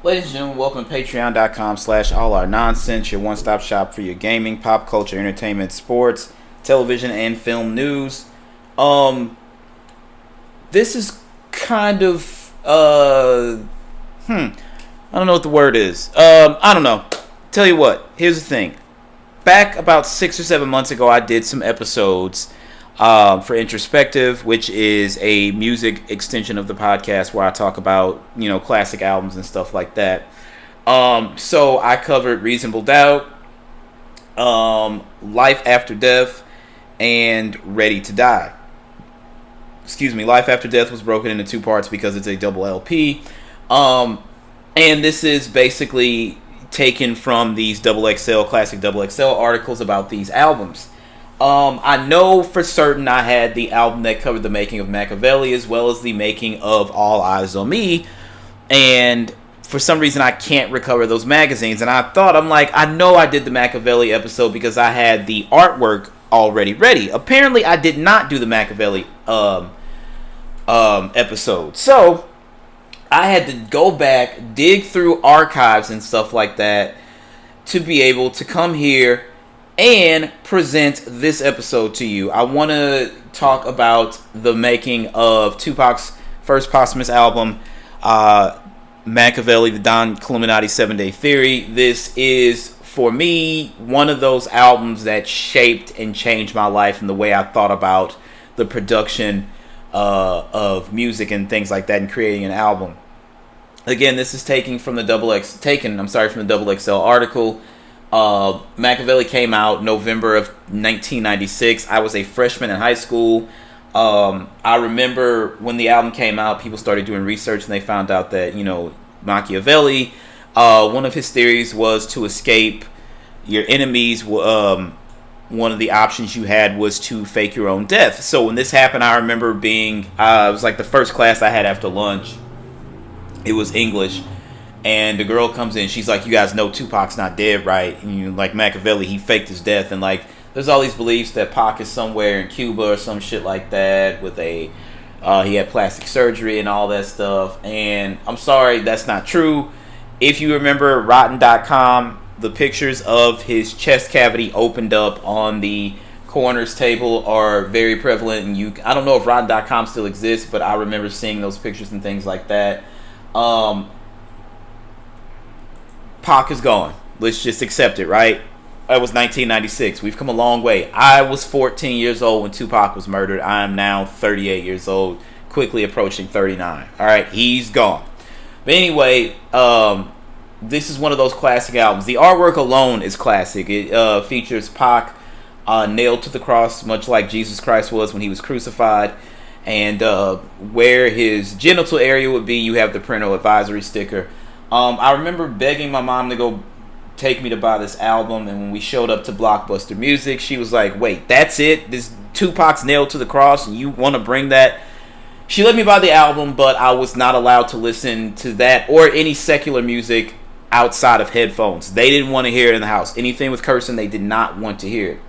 Ladies and gentlemen, welcome to patreon.com/allournonsense, your one-stop shop for your gaming, pop culture, entertainment, sports, television, and film news. This is kind of, I don't know what the word is. I don't know. Tell you what, here's the thing. Back about 6 or 7 months ago, I did some episodes for Introspective, which is a music extension of the podcast where I talk about, classic albums and stuff like that. So I covered Reasonable Doubt, Life After Death, and Ready to Die. Life After Death was broken into two parts because it's a double LP. And this is basically taken from these classic XXL articles about these albums. I know for certain I had the album that covered the making of Machiavelli as well as the making of All Eyes on Me, and for some reason I can't recover those magazines, and I know I did the Machiavelli episode because I had the artwork already ready. Apparently I did not do the Machiavelli episode, so I had to go back, dig through archives and stuff like that to be able to come here and present this episode to you. I want to talk about the making of Tupac's first posthumous album, Makaveli, the Don Killuminati 7-Day Theory. This is, for me, one of those albums that shaped and changed my life and the way I thought about the production of music and things like that and creating an album. Again, this is taken from the XXL article. Machiavelli came out November of 1996. I was a freshman in high school. I remember when the album came out, people started doing research and they found out that, Machiavelli, one of his theories was to escape your enemies. One of the options you had was to fake your own death. So when this happened, I remember it was like the first class I had after lunch. It was English. And the girl comes in, she's like, you guys know Tupac's not dead, right? And like Machiavelli, he faked his death. And like, there's all these beliefs that Pac is somewhere in Cuba or some shit like that with he had plastic surgery and all that stuff. And I'm sorry, that's not true. If you remember Rotten.com, the pictures of his chest cavity opened up on the coroner's table are very prevalent. And I don't know if Rotten.com still exists, but I remember seeing those pictures and things like that. Pac is gone. Let's just accept it, right? It was 1996. We've come a long way. I was 14 years old when Tupac was murdered. I am now 38 years old, quickly approaching 39. All right, he's gone. But anyway, this is one of those classic albums. The artwork alone is classic. It features Pac nailed to the cross, much like Jesus Christ was when he was crucified. And where his genital area would be, you have the parental advisory sticker. I remember begging my mom to go take me to buy this album, and when we showed up to Blockbuster Music, she was like, wait, that's it? This Tupac's nailed to the cross, and you want to bring that? She let me buy the album, but I was not allowed to listen to that or any secular music outside of headphones. They didn't want to hear it in the house. Anything with cursing, they did not want to hear it.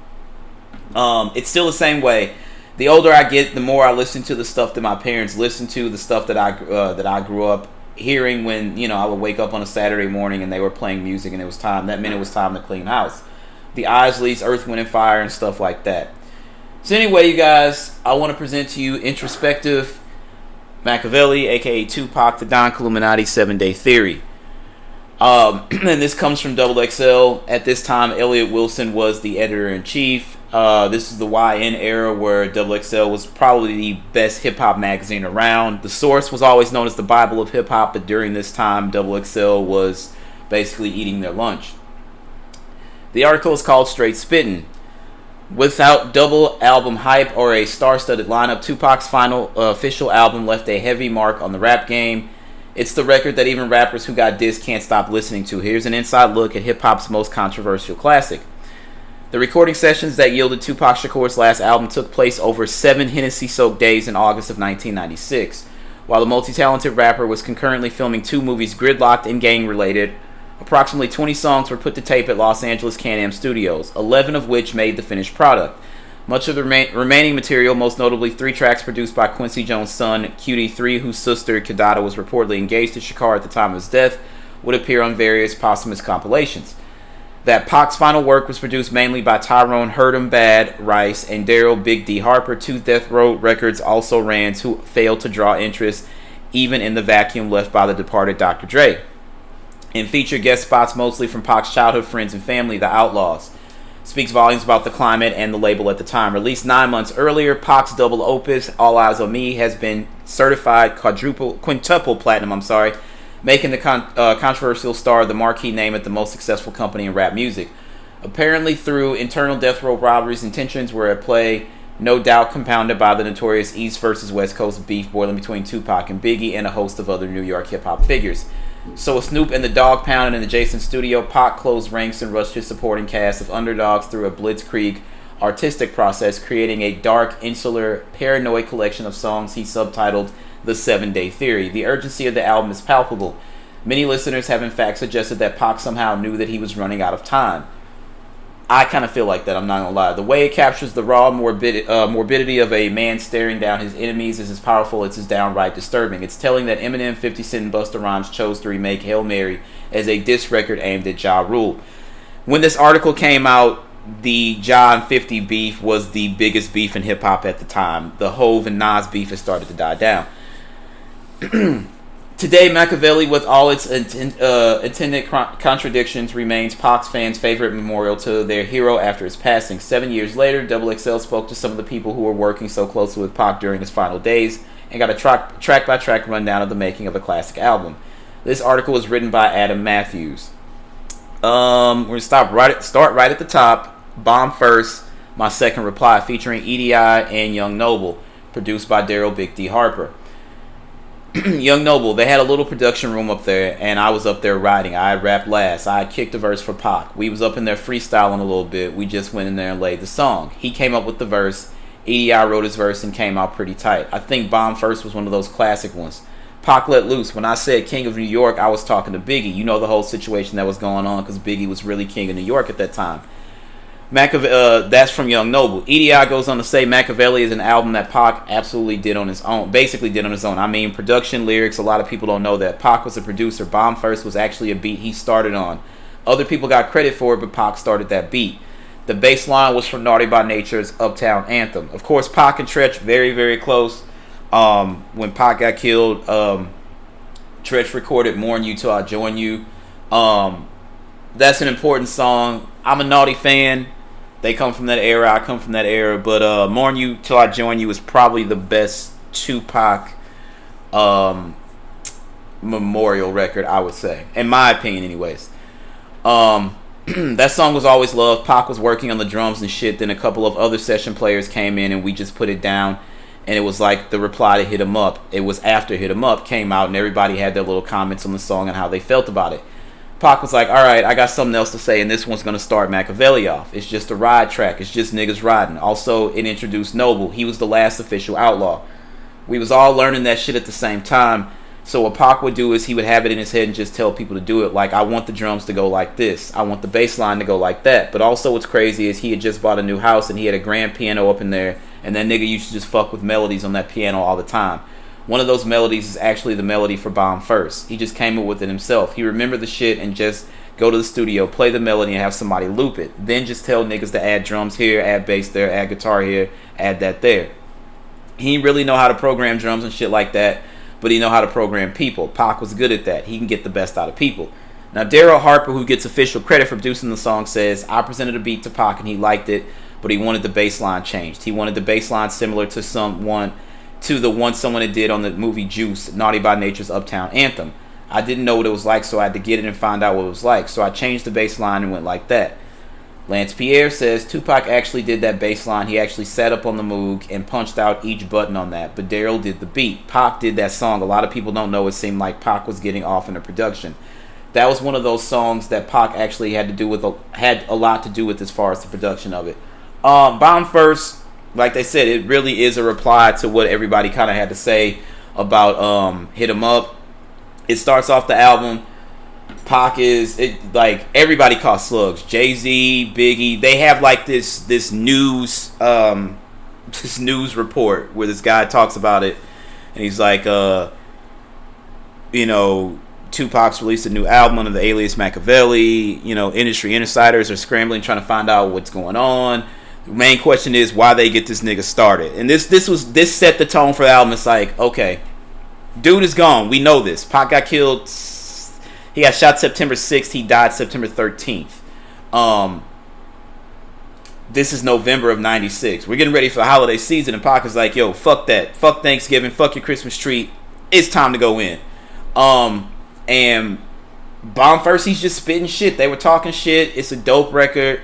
It's still the same way. The older I get, the more I listen to the stuff that my parents listened to, the stuff that I grew up hearing when, I would wake up on a Saturday morning and they were playing music and that meant it was time to clean house. The Isleys, Earth, Wind, and Fire, and stuff like that. So anyway, you guys, I want to present to you Introspective, Machiavelli, aka Tupac, the Don Killuminati 7-Day Theory. And this comes from XXL. At this time, Elliot Wilson was the editor-in-chief. This is the YN era where XXL was probably the best hip-hop magazine around. The Source was always known as the Bible of hip-hop, but during this time, XXL was basically eating their lunch. The article is called Straight Spittin'. Without double album hype or a star-studded lineup, Tupac's final official album left a heavy mark on the rap game. It's the record that even rappers who got dissed can't stop listening to. Here's an inside look at hip-hop's most controversial classic. The recording sessions that yielded Tupac Shakur's last album took place over 7 Hennessy-soaked days in August of 1996. While the multi-talented rapper was concurrently filming 2 movies gridlocked and gang-related, approximately 20 songs were put to tape at Los Angeles Can-Am Studios, 11 of which made the finished product. Much of the remaining material, most notably 3 tracks produced by Quincy Jones' son, QD3, whose sister, Kidada, was reportedly engaged to Shakur at the time of his death, would appear on various posthumous compilations. That Pac's final work was produced mainly by Tyrone Heard 'Em Bad Rice and Daryl Big D Harper. Two Death Row records also ran, who failed to draw interest even in the vacuum left by the departed Dr. Dre, and feature guest spots mostly from Pac's childhood friends and family, the Outlaws. Speaks volumes about the climate and the label at the time. Released 9 months earlier, Pac's double opus, All Eyes on Me, has been certified quintuple platinum, making the controversial star the marquee name at the most successful company in rap music. Apparently through internal Death Row robberies and tensions were at play, no doubt compounded by the notorious East versus West Coast beef boiling between Tupac and Biggie and a host of other New York hip-hop figures. So with Snoop and the Dogg Pound in an adjacent studio, Pac closed ranks and rushed his supporting cast of underdogs through a blitzkrieg artistic process, creating a dark, insular, paranoid collection of songs he subtitled The 7-Day Theory. The urgency of the album is palpable. Many listeners have in fact suggested that Pac somehow knew that he was running out of time. I kind of feel like that, I'm not going to lie. The way it captures the raw morbidity of a man staring down his enemies is as powerful as it's downright disturbing. It's telling that Eminem, 50 Cent, and Busta Rhymes chose to remake Hail Mary as a diss record aimed at Ja Rule. When this article came out, the Ja and 50 beef was the biggest beef in hip-hop at the time. The Hove and Nas beef has started to die down. Today, Makaveli, with all its intended contradictions, remains Pac's fans' favorite memorial to their hero after his passing. 7 years later, XXL spoke to some of the people who were working so closely with Pac during his final days and got a track-by-track rundown of the making of a classic album. This article was written by Adam Matthews. We're going to start right at the top. Bomb First, my second reply, featuring EDI and Young Noble, produced by Daryl Big D Harper. Young Noble, they had a little production room up there, and I was up there writing. I rapped last. I kicked a verse for Pac. We was up in there freestyling a little bit. We just went in there and laid the song. He came up with the verse. EDI wrote his verse and came out pretty tight. I think Bomb First was one of those classic ones. Pac let loose. When I said King of New York, I was talking to Biggie. You know the whole situation that was going on because Biggie was really king of New York at that time. That's from Young Noble. EDI goes on to say Makaveli is an album that Pac absolutely did on his own. Basically did on his own. I mean, production, lyrics, a lot of people don't know that. Pac was a producer. Bomb First was actually a beat he started on. Other people got credit for it, but Pac started that beat. The bass line was from Naughty by Nature's Uptown Anthem. Of course, Pac and Tretch, very, very close. When Pac got killed, Tretch recorded Mourn You Till I Join You. That's an important song. I'm a Naughty fan. They come from that era. I come from that era. But Mourn You Till I Join You is probably the best Tupac memorial record, I would say. In my opinion, anyways. That song was always loved. Pac was working on the drums and shit. Then a couple of other session players came in and we just put it down. And it was like the reply to Hit 'Em Up. It was after Hit 'Em Up came out and everybody had their little comments on the song and how they felt about it. Pac was like, alright, I got something else to say, and this one's going to start Makaveli off. It's just a ride track. It's just niggas riding. Also, it introduced Noble. He was the last official outlaw. We was all learning that shit at the same time. So what Pac would do is he would have it in his head and just tell people to do it. Like, I want the drums to go like this. I want the bass line to go like that. But also what's crazy is he had just bought a new house, and he had a grand piano up in there, and that nigga used to just fuck with melodies on that piano all the time. One of those melodies is actually the melody for Bomb First. He just came up with it himself. He remembered the shit and just go to the studio, play the melody, and have somebody loop it. Then just tell niggas to add drums here, add bass there, add guitar here, add that there. He didn't really know how to program drums and shit like that, but he know how to program people. Pac was good at that. He can get the best out of people. Now, Daryl Harper, who gets official credit for producing the song, says, I presented a beat to Pac and he liked it, but he wanted the bass line changed. He wanted the bass line similar to the one someone had did on the movie Juice, Naughty by Nature's Uptown Anthem. I didn't know what it was like, so I had to get it and find out what it was like. So I changed the bass line and went like that. Lance Pierre says Tupac actually did that bass line. He actually sat up on the Moog and punched out each button on that. But Daryl did the beat. Pac did that song. A lot of people don't know. It seemed like Pac was getting off in the production. That was one of those songs that Pac actually had a lot to do with as far as the production of it. Bomb First, like they said, it really is a reply to what everybody kind of had to say about Hit 'Em Up. It starts off the album. Pac is like everybody caught slugs. Jay-Z, Biggie, they have like this news report where this guy talks about it, and he's like, Tupac's released a new album under the alias Makaveli. You know, industry insiders are scrambling, trying to find out what's going on. The main question is why they get this nigga started. And this set the tone for the album. It's like, okay, dude is gone. We know this. Pac got killed. He got shot September 6th. He died September 13th. This is November of 96. We're getting ready for the holiday season, and Pac is like, yo, fuck that. Fuck Thanksgiving. Fuck your Christmas tree. It's time to go in. And Bomb First, he's just spitting shit. They were talking shit. It's a dope record.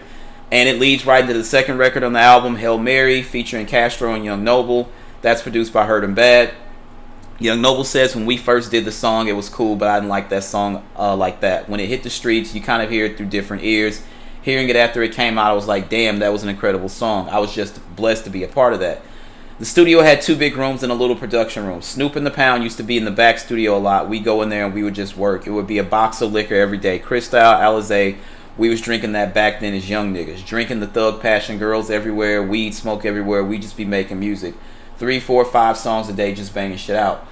And it leads right into the second record on the album, Hail Mary, featuring Castro and Young Noble. That's produced by Hurt 'Em Bad. Young Noble says, when we first did the song, it was cool, but I didn't like that song like that. When it hit the streets, you kind of hear it through different ears. Hearing it after it came out, I was like, damn, that was an incredible song. I was just blessed to be a part of that. The studio had 2 big rooms and a little production room. Snoop and the Pound used to be in the back studio a lot. We go in there and we would just work. It would be a box of liquor every day. Cristal, Alizé. We was drinking that back then as young niggas. Drinking the Thug Passion, girls everywhere, weed, smoke everywhere. We just be making music. 3, 4, 5 songs a day, just banging shit out.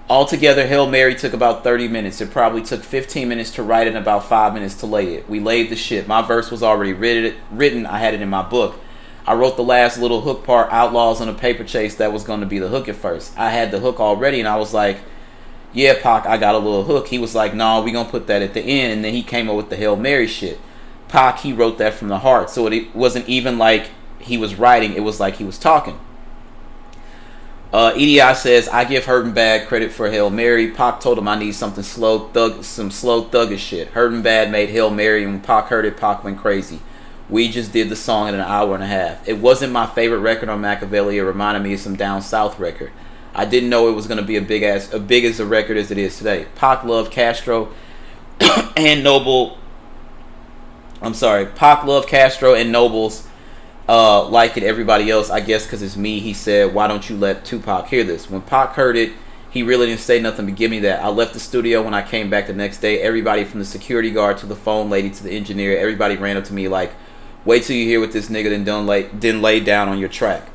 Altogether, Hail Mary took about 30 minutes. It probably took 15 minutes to write it and about 5 minutes to lay it. We laid the shit. My verse was already written. I had it in my book. I wrote the last little hook part, Outlaws on a Paper Chase, that was going to be the hook at first. I had the hook already, and I was like, yeah, Pac, I got a little hook. He was like, no, we going to put that at the end. And then he came up with the Hail Mary shit. Pac, he wrote that from the heart. So it wasn't even like he was writing. It was like he was talking. EDI says, I give Hurt 'Em Bad credit for Hail Mary. Pac told him I need some slow thuggish shit. Hurt 'Em Bad made Hail Mary, and when Pac heard it, Pac went crazy. We just did the song in an hour and a half. It wasn't my favorite record on Machiavelli. It reminded me of some Down South record. I didn't know it was going to be as big as a record as it is today. Pac loved Castro and Noble. I'm sorry. Pac loved Castro and Nobles like it everybody else. I guess because it's me, he said, why don't you let Tupac hear this? When Pac heard it, he really didn't say nothing but give me that. I left the studio. When I came back the next day, everybody from the security guard to the phone lady to the engineer, everybody ran up to me like, wait till you hear what this nigga didn't lay down on your track.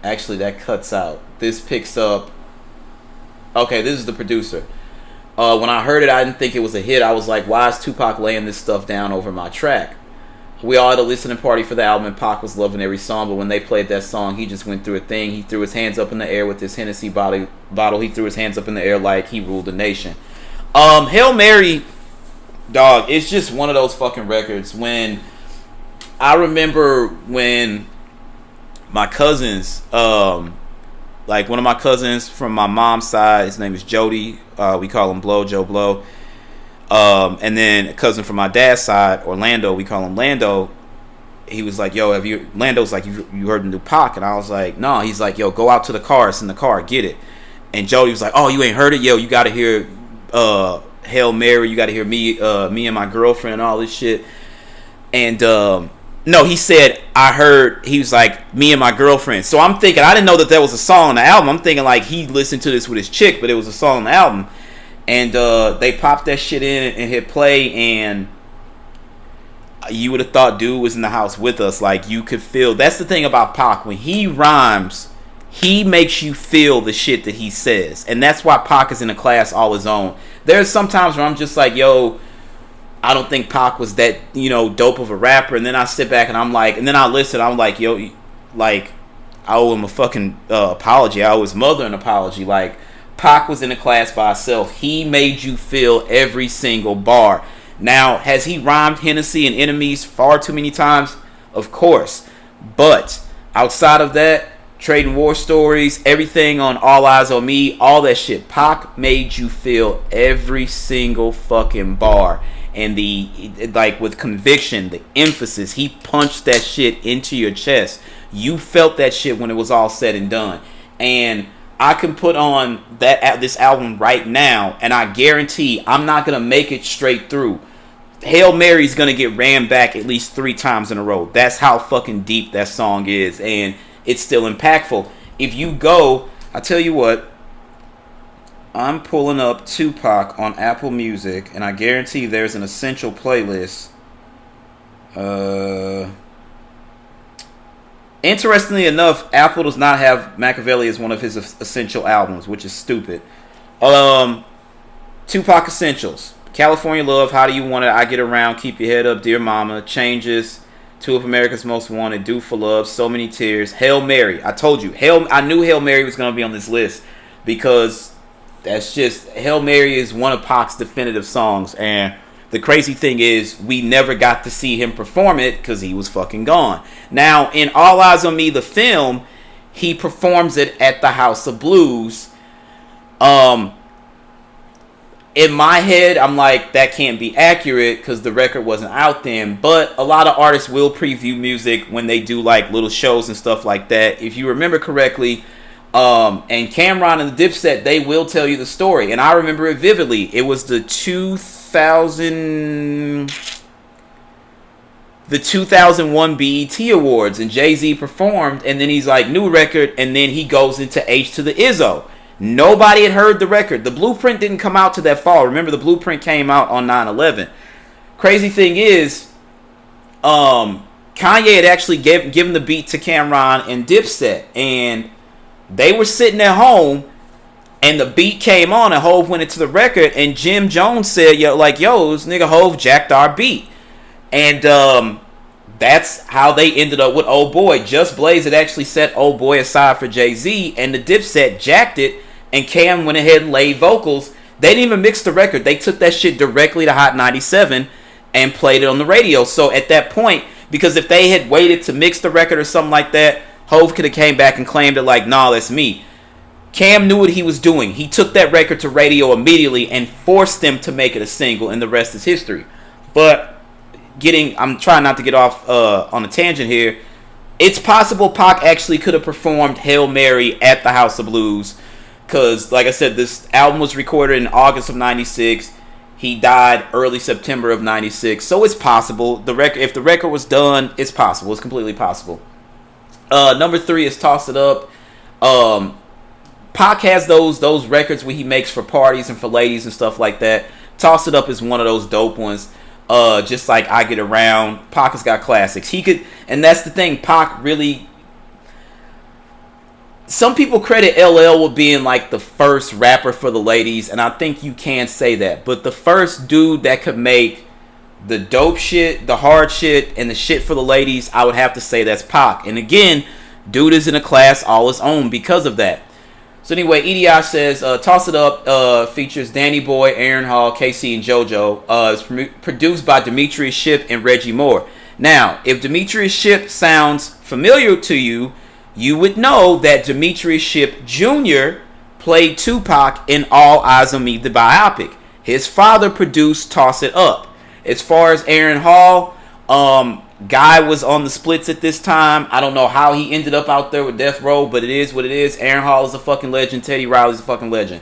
Actually, that cuts out. This picks up. Okay, this is the producer. When I heard it, I didn't think it was a hit. I was like, why is Tupac laying this stuff down over my track? We all had a listening party for the album, and Pac was loving every song, but when they played that song, he just went through a thing. He threw his hands up in the air with his Hennessy bottle. He threw his hands up in the air like he ruled the nation. Hail Mary, dog, it's just one of those fucking records. When I remember when my cousins, like one of my cousins from my mom's side, his name is Jody. We call him Joe Blow. And then a cousin from my dad's side, Orlando, we call him Lando. He was like, yo, Lando's like, you heard the new Pac? And I was like, no. He's like, yo, go out to the car. It's in the car. Get it. And Jody was like, oh, you ain't heard it? Yo, you got to hear Hail Mary. You got to hear me and my girlfriend and all this shit. And no, he said, I heard, he was like, me and my girlfriend. So I'm thinking, I didn't know that was a song on the album. I'm thinking like he listened to this with his chick, but it was a song on the album. And they popped that shit in and hit play, and you would have thought dude was in the house with us. Like, you could feel. That's the thing about Pac. When he rhymes, he makes you feel the shit that he says. And that's why Pac is in a class all his own. There's some times where I'm just like, yo, I don't think Pac was that, dope of a rapper. And then I sit back and I'm like, and then I listen. I'm like, yo, like, I owe him a fucking apology. I owe his mother an apology. Like, Pac was in a class by himself. He made you feel every single bar. Now, has he rhymed Hennessy and Enemies far too many times? Of course. But outside of that, Trading War Stories, everything on All Eyes on Me, all that shit, Pac made you feel every single fucking bar. And with conviction, the emphasis, he punched that shit into your chest. You felt that shit when it was all said and done. And I can put on this album right now, and I guarantee I'm not going to make it straight through. Hail Mary's going to get rammed back at least 3 times in a row. That's how fucking deep that song is, and it's still impactful. If you go, I tell you what, I'm pulling up Tupac on Apple Music, and I guarantee there's an essential playlist. Interestingly enough, Apple does not have Machiavelli as one of his essential albums, which is stupid. Tupac Essentials. California Love, How Do You Want It, I Get Around, Keep Your Head Up, Dear Mama, Changes, Two of America's Most Wanted, Do for Love, So Many Tears, Hail Mary. I told you, I knew Hail Mary was going to be on this list because that's just, Hail Mary is one of Pac's definitive songs, and the crazy thing is we never got to see him perform it because he was fucking gone. Now, in All Eyes on Me, the film, he performs it at the House of Blues. In my head, I'm like, that can't be accurate because the record wasn't out then. But a lot of artists will preview music when they do like little shows and stuff like that. If you remember correctly, and Cameron and the Dipset, they will tell you the story. And I remember it vividly. It was the 2001 BET Awards, and Jay-Z performed, and then he's like, new record, and then he goes into H to the Izzo. Nobody had heard the record. The blueprint didn't come out to that fall. Remember, the blueprint came out on 9/11. Crazy thing is, Kanye had actually given the beat to Cameron and Dipset, and they were sitting at home, and the beat came on, and Hov went into the record, and Jim Jones said, yo, this nigga Hov jacked our beat. And that's how they ended up with Old Boy. Just Blaze had actually set Old Boy aside for Jay-Z, and the Dipset jacked it, and Cam went ahead and laid vocals. They didn't even mix the record. They took that shit directly to Hot 97 and played it on the radio. So at that point, because if they had waited to mix the record or something like that, Hov could have came back and claimed it like, nah, that's me. Cam knew what he was doing. He took that record to radio immediately and forced them to make it a single, and the rest is history. But I'm trying not to get off on a tangent here. It's possible Pac actually could have performed Hail Mary at the House of Blues, because, like I said, this album was recorded in August of 96. He died early September of 96. So it's possible. If the record was done, it's possible. It's completely possible. Number 3 is Toss It Up. Pac has those records where he makes for parties and for ladies and stuff like that. Toss It Up is one of those dope ones. Just like I Get Around. Pac has got classics. And that's the thing. Pac really... Some people credit LL with being like the first rapper for the ladies, and I think you can say that. But the first dude that could make the dope shit, the hard shit, and the shit for the ladies, I would have to say that's Pac. And again, dude is in a class all his own because of that. So anyway, EDI says, Toss It Up features Danny Boy, Aaron Hall, KC, and JoJo. It's produced by Demetrius Shipp and Reggie Moore. Now, if Demetrius Shipp sounds familiar to you, you would know that Demetrius Shipp Jr. played Tupac in All Eyes on Me, the biopic. His father produced Toss It Up. As far as Aaron Hall, Guy was on the Splits at this time. I don't know how he ended up out there with Death Row, but it is what it is. Aaron Hall is a fucking legend. Teddy Riley's a fucking legend.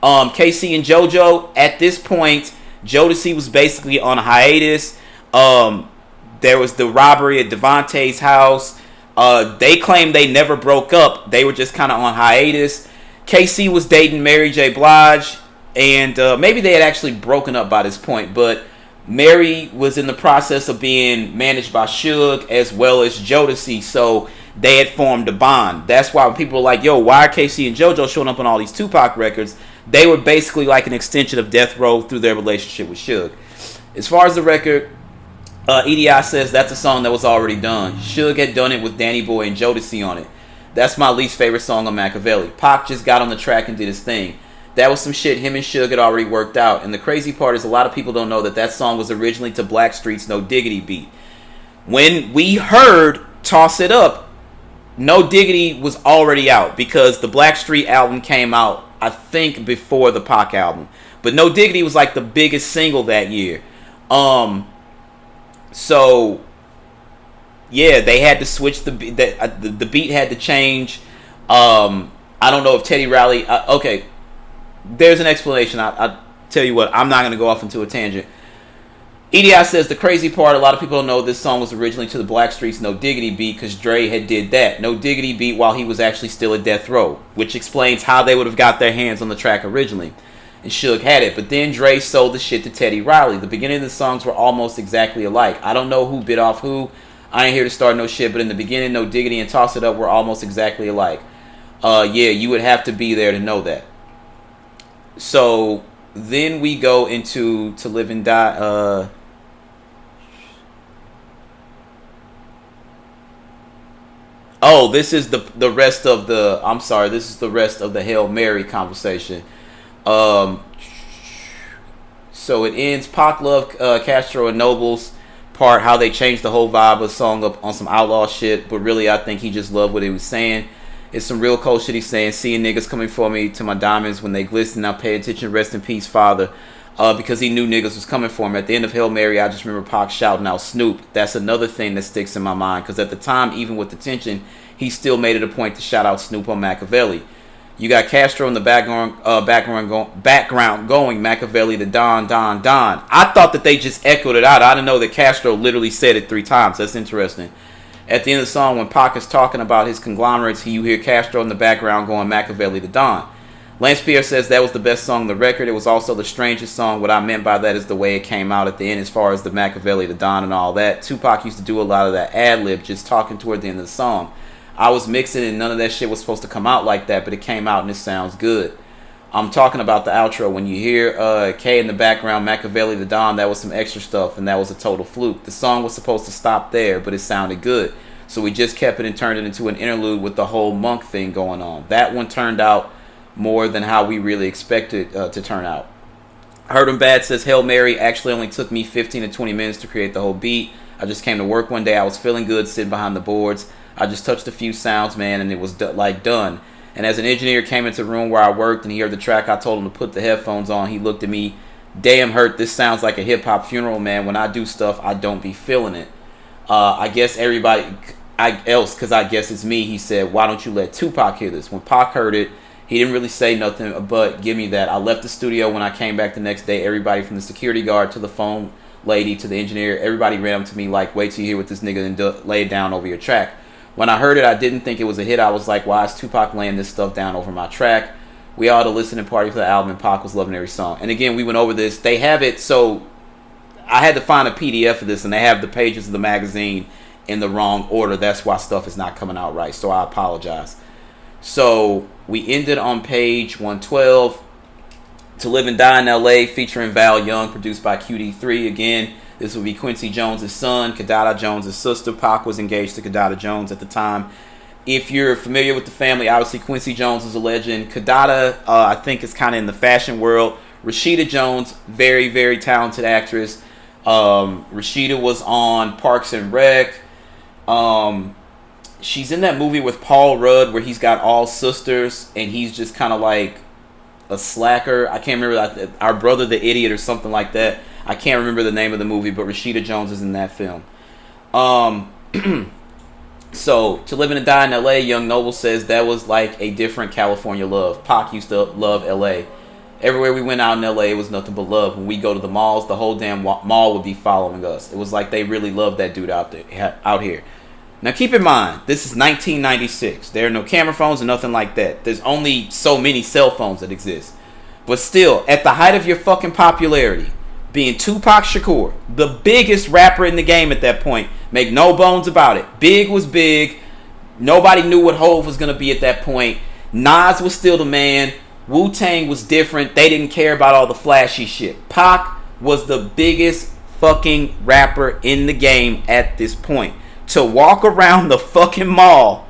KC and JoJo, at this point, Jodeci was basically on a hiatus. There was the robbery at Devontae's house. They claimed they never broke up. They were just kind of on hiatus. KC was dating Mary J. Blige, and maybe they had actually broken up by this point, but Mary was in the process of being managed by Suge as well as Jodeci, so they had formed a bond. That's why when people are like, yo, why are KC and JoJo showing up on all these Tupac records? They were basically like an extension of Death Row through their relationship with Suge. As far as the record, EDI says that's a song that was already done. Suge had done it with Danny Boy and Jodeci on it. That's my least favorite song on Machiavelli. Pac just got on the track and did his thing. That was some shit him and Suge had already worked out. And the crazy part is a lot of people don't know that song was originally to Blackstreet's No Diggity beat. When we heard Toss It Up, No Diggity was already out because the Blackstreet album came out, I think, before the Pac album. But No Diggity was like the biggest single that year. So, yeah, they had to switch the beat had to change. I don't know if Teddy Riley... okay, there's an explanation. I'll tell you what, I'm not going to go off into a tangent. EDI says the crazy part, a lot of people don't know this song was originally to the Blackstreet's No Diggity beat because Dre had did that. No Diggity beat while he was actually still at Death Row, which explains how they would have got their hands on the track originally. And Suge had it. But then Dre sold the shit to Teddy Riley. The beginning of the songs were almost exactly alike. I don't know who bit off who. I ain't here to start no shit. But in the beginning, No Diggity and Toss It Up were almost exactly alike. Yeah, you would have to be there to know that. So, Then we go into To Live and Die. Oh, this is the rest of the. I'm sorry. This is the rest of the Hail Mary conversation. Um, so it ends. Pac loved Castro and Noble's part, how they changed the whole vibe of the song up on some outlaw shit. But really, I think he just loved what he was saying. It's some real cold shit he's saying. Seeing niggas coming for me to my diamonds when they glisten. Now pay attention. Rest in peace, father. Because he knew niggas was coming for him. At the end of Hail Mary, I just remember Pac shouting out Snoop. That's another thing that sticks in my mind. Because at the time, even with the tension, he still made it a point to shout out Snoop on Machiavelli. You got Castro in the background going, Machiavelli the Don, Don, Don. I thought that they just echoed it out. I didn't know that Castro literally said it 3 times. That's interesting. At the end of the song, when Pac is talking about his conglomerates, you hear Castro in the background going, Machiavelli the Don. Lance Pierre says that was the best song on the record. It was also the strangest song. What I meant by that is the way it came out at the end as far as the Machiavelli, the Don, and all that. Tupac used to do a lot of that ad-lib just talking toward the end of the song. I was mixing and none of that shit was supposed to come out like that, but it came out and it sounds good. I'm talking about the outro. When you hear K in the background, Machiavelli the Don, that was some extra stuff and that was a total fluke. The song was supposed to stop there, but it sounded good. So we just kept it and turned it into an interlude with the whole monk thing going on. That one turned out more than how we really expected to turn out. Heard Him Bad says Hail Mary actually only took me 15 to 20 minutes to create the whole beat. I just came to work one day. I was feeling good sitting behind the boards. I just touched a few sounds, man, and it was done. And as an engineer came into the room where I worked and he heard the track, I told him to put the headphones on. He looked at me, damn hurt, this sounds like a hip-hop funeral, man. When I do stuff, I don't be feeling it. I guess everybody else, because I guess it's me, he said, why don't you let Tupac hear this? When Pac heard it, he didn't really say nothing but give me that. I left the studio. When I came back the next day, everybody from the security guard to the phone lady to the engineer, everybody ran up to me like, wait till you hear what this nigga and lay it down over your track. When I heard it, I didn't think it was a hit. I was like, why is Tupac laying this stuff down over my track? We all had to listen and party for the album, and Pac was loving every song. And again, we went over this. They have it, so I had to find a PDF of this, and they have the pages of the magazine in the wrong order. That's why stuff is not coming out right, so I apologize. So we ended on page 112. To Live and Die in LA featuring Val Young, produced by QD3. Again, this would be Quincy Jones' son, Kadada Jones' sister. Pac was engaged to Kadada Jones at the time. If you're familiar with the family, obviously Quincy Jones is a legend. Kadada, I think, is kind of in the fashion world. Rashida Jones, very, very talented actress. Rashida was on Parks and Rec. She's in that movie with Paul Rudd where he's got all sisters and he's just kind of like a slacker. I can't remember, Our Brother the Idiot or something like that. I can't remember the name of the movie, but Rashida Jones is in that film. So, To Live and Die in LA, Young Noble says that was like a different California love. Pac used to love LA. Everywhere we went out in LA, it was nothing but love. When we go to the malls, the whole damn mall would be following us. It was like they really loved that dude out here. Now keep in mind, this is 1996. There are no camera phones and nothing like that. There's only so many cell phones that exist. But still, at the height of your fucking popularity, being Tupac Shakur, the biggest rapper in the game at that point, make no bones about it. Big was big. Nobody knew what Hov was going to be at that point. Nas was still the man. Wu-Tang was different. They didn't care about all the flashy shit. Pac was the biggest fucking rapper in the game at this point. To walk around the fucking mall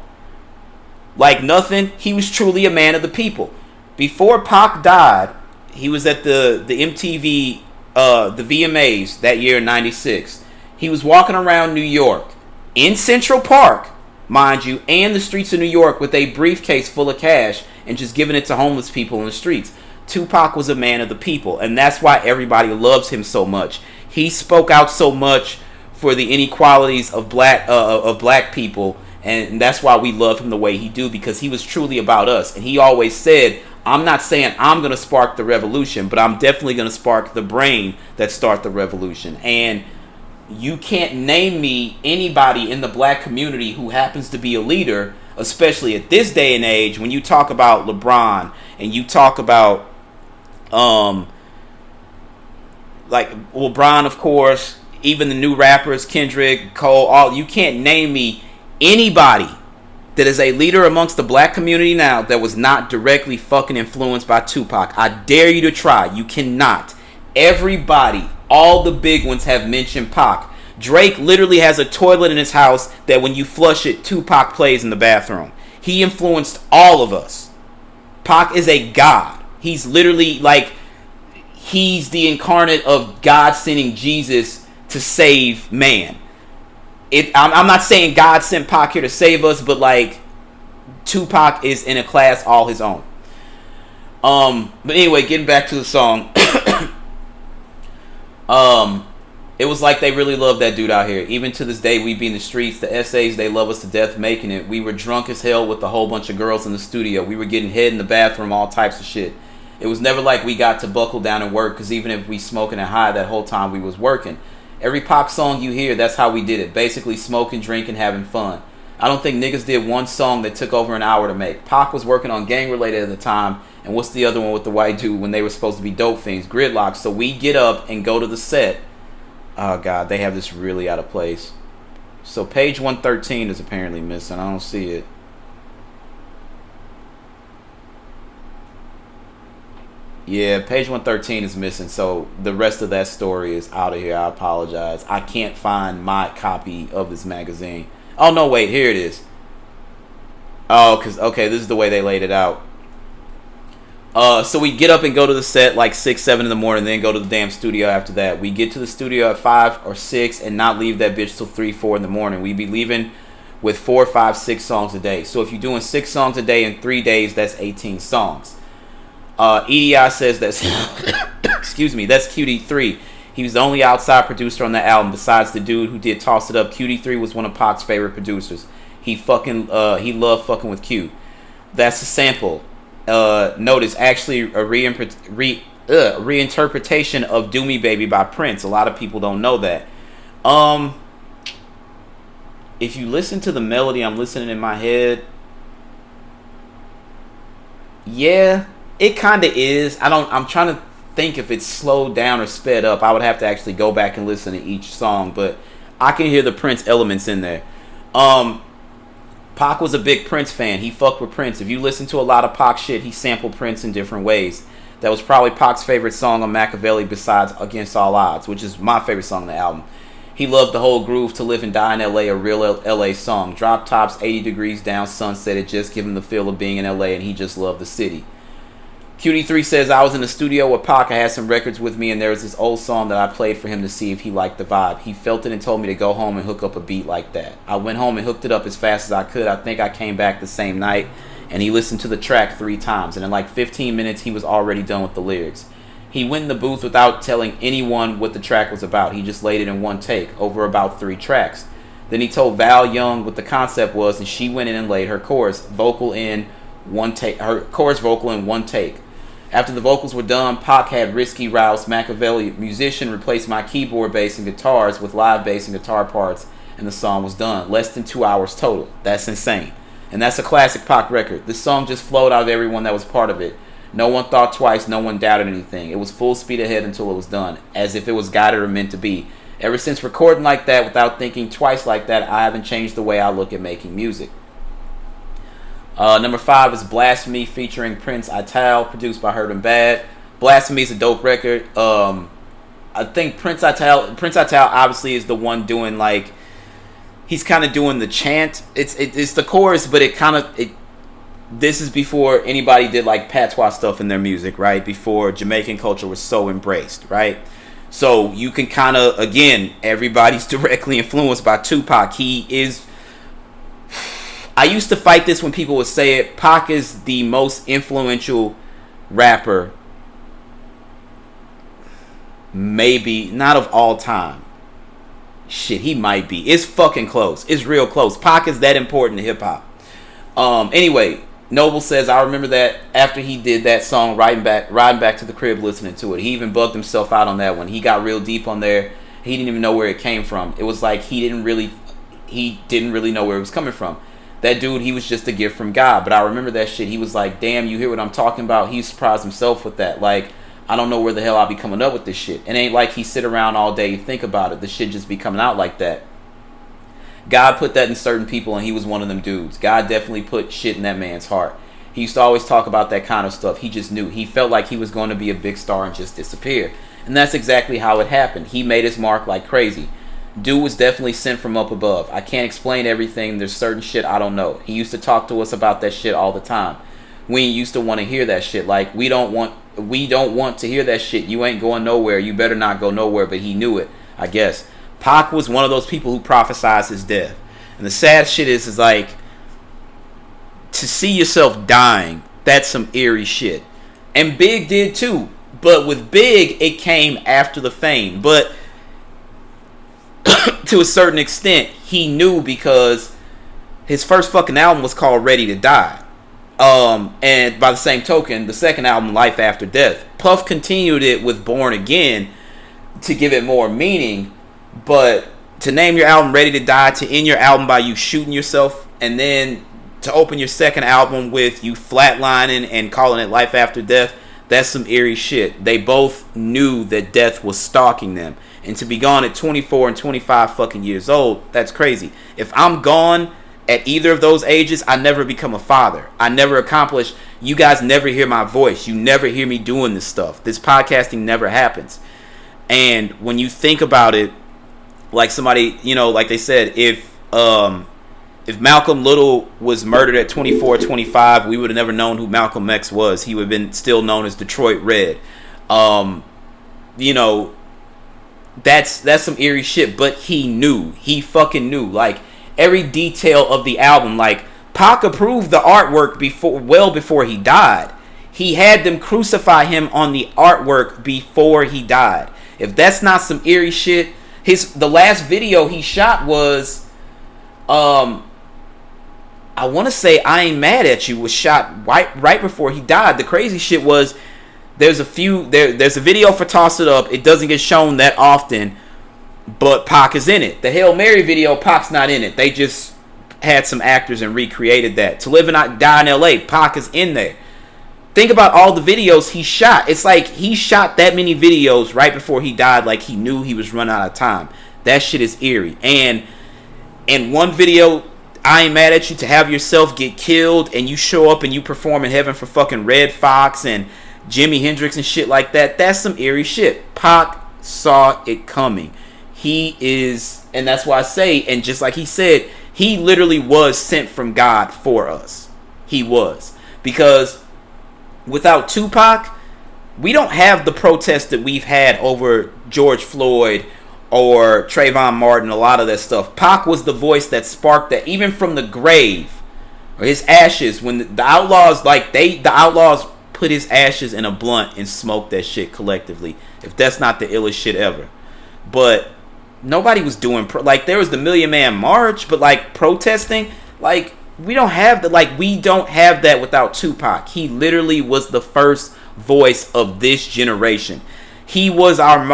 like nothing, he was truly a man of the people. Before Pac died, he was at the MTV, the VMAs that year in 96. He was walking around New York, in Central Park, mind you, and the streets of New York with a briefcase full of cash and just giving it to homeless people in the streets. Tupac was a man of the people, and that's why everybody loves him so much. He spoke out so much for the inequalities of black people, and that's why we love him the way he do, because he was truly about us. And he always said, I'm not saying I'm going to spark the revolution, but I'm definitely going to spark the brain that start the revolution. And you can't name me anybody in the black community who happens to be a leader, especially at this day and age, when you talk about LeBron and you talk about like LeBron, of course, even the new rappers, Kendrick, Cole, all, you can't name me anybody that is a leader amongst the black community now that was not directly fucking influenced by Tupac. I dare you to try. You cannot. Everybody, all the big ones have mentioned Pac. Drake literally has a toilet in his house that when you flush it, Tupac plays in the bathroom. He influenced all of us. Pac is a god. He's literally like, he's the incarnate of God sending Jesus to save man. I'm not saying God sent Pac here to save us, but like, Tupac is in a class all his own. But anyway, getting back to the song. It was like they really loved that dude out here. Even to this day, we be in the streets. The essays, they love us to death making it. We were drunk as hell with a whole bunch of girls in the studio. We were getting head in the bathroom, all types of shit. It was never like we got to buckle down and work, because even if we smoking and high, that whole time we was working. Every Pac song you hear, that's how we did it. Basically smoking, drinking, having fun. I don't think niggas did one song that took over an hour to make. Pac was working on Gang Related at the time. And what's the other one with the white dude when they were supposed to be dope fiends? Gridlock. So we get up and go to the set. Oh God, they have this really out of place. So page 113 is apparently missing. I don't see it. Yeah, page 113 is missing. So the rest of that story is out of here. I apologize. I can't find my copy of this magazine. Oh no, wait, here it is. Oh, okay, this is the way they laid it out. So we get up and go to the set like 6, 7 in the morning, then go to the damn studio after that. We get to the studio at 5 or 6 and not leave that bitch till 3, 4 in the morning. We be leaving with 4, 5, 6 songs a day. So if you're doing 6 songs a day in 3 days, that's 18 songs. EDI says that's excuse me, that's QD3. He was the only outside producer on the album besides the dude who did Toss It Up. QD3 was one of Pac's favorite producers. He loved fucking with Q. That's a sample. Notice actually a reinterpretation of Do Me Baby by Prince. A lot of people don't know that. If you listen to the melody, I'm listening in my head. Yeah, it kind of is. I'm trying to think if it's slowed down or sped up. I would have to actually go back and listen to each song, but I can hear the Prince elements in there. Pac was a big Prince fan. He fucked with Prince. If you listen to a lot of Pac shit, he sampled Prince in different ways. That was probably Pac's favorite song on Machiavelli besides Against All Odds, which is my favorite song on the album. He loved the whole Groove to Live and Die in LA, a real LA song. Drop Tops, 80 Degrees Down, Sunset, it just gave him the feel of being in LA, and he just loved the city. QD3 says, I was in the studio with Pac. I had some records with me, and there was this old song that I played for him to see if he liked the vibe. He felt it and told me to go home and hook up a beat like that. I went home and hooked it up as fast as I could. I think I came back the same night, and he listened to the track 3 times. And in like 15 minutes, he was already done with the lyrics. He went in the booth without telling anyone what the track was about. He just laid it in one take over about 3 tracks. Then he told Val Young what the concept was, and she went in and laid her chorus vocal in one take. After the vocals were done, Pac had Risky Rouse, Machiavelli, musician, replaced my keyboard, bass, and guitars with live bass and guitar parts, and the song was done. Less than 2 hours total. That's insane. And that's a classic Pac record. This song just flowed out of everyone that was part of it. No one thought twice, no one doubted anything. It was full speed ahead until it was done, as if it was guided or meant to be. Ever since recording like that, without thinking twice like that, I haven't changed the way I look at making music. Number 5 is Blasphemy featuring Prince Ital, produced by Hurt and Bad. Blasphemy is a dope record. I think Prince Ital obviously is the one doing like, he's kind of doing the chant. It's the chorus, but this is before anybody did like patois stuff in their music, right? Before Jamaican culture was so embraced, right? So you can kind of, again, everybody's directly influenced by Tupac. I used to fight this when people would say it. Pac is the most influential rapper, maybe not of all time. Shit, he might be. It's fucking close. It's real close. Pac is that important to hip hop. Anyway, Noble says, I remember that after he did that song, riding back to the crib listening to it. He even bugged himself out on that one. He got real deep on there. He didn't even know where it came from. It was like he didn't really know where it was coming from. That dude, he was just a gift from God. But I remember that shit. He was like, damn, you hear what I'm talking about? He surprised himself with that. Like, I don't know where the hell I'll be coming up with this shit. It ain't like he sit around all day and think about it. The shit just be coming out like that. God put that in certain people, and he was one of them dudes. God definitely put shit in that man's heart. He used to always talk about that kind of stuff. He just knew. He felt like he was going to be a big star and just disappear. And that's exactly how it happened. He made his mark like crazy. Dude was definitely sent from up above. I can't explain everything. There's certain shit I don't know. He used to talk to us about that shit all the time. We used to want to hear that shit. Like, we don't want to hear that shit. You ain't going nowhere. You better not go nowhere. But he knew it, I guess. Pac was one of those people who prophesied his death. And the sad shit is like, to see yourself dying, that's some eerie shit. And Big did too. But with Big, it came after the fame. But to a certain extent, he knew, because his first fucking album was called Ready to Die. And by the same token, the second album, Life After Death, Puff continued it with Born Again to give it more meaning. But to name your album Ready to Die, to end your album by you shooting yourself, and then to open your second album with you flatlining and calling it Life After Death, that's some eerie shit. They both knew that death was stalking them. And to be gone at 24 and 25 fucking years old, that's crazy. If I'm gone at either of those ages, I never become a father. I never accomplish. You guys never hear my voice. You never hear me doing this stuff. This podcasting never happens. And when you think about it, like somebody, like they said, if Malcolm Little was murdered at 24, 25, we would have never known who Malcolm X was. He would have been still known as Detroit Red. That's some eerie shit. But he knew. He fucking knew. Like, every detail of the album. Like, Pac approved the artwork well before he died. He had them crucify him on the artwork before he died. If that's not some eerie shit, the last video he shot was, I want to say I Ain't Mad at You was shot right before he died. The crazy shit was, there's a video for Toss It Up. It doesn't get shown that often, but Pac is in it. The Hail Mary video, Pac's not in it. They just had some actors and recreated that. To Live and Die in L.A., Pac is in there. Think about all the videos he shot. It's like he shot that many videos right before he died, like he knew he was running out of time. That shit is eerie. And in one video, I Ain't Mad at You, to have yourself get killed and you show up and you perform in heaven for fucking Red Fox and Jimi Hendrix and shit like that, that's some eerie shit. Pac saw it coming. He is, and that's why I say, and just like he said, he literally was sent from God for us. He was. Because without Tupac, we don't have the protests that we've had over George Floyd or Trayvon Martin, a lot of that stuff. Pac was the voice that sparked that, even from the grave, or his ashes, when the Outlaws, the Outlaws put his ashes in a blunt and smoked that shit collectively. If that's not the illest shit ever. But nobody was doing, there was the Million Man March, but protesting, we don't have that without Tupac. He literally was the first voice of this generation. He was our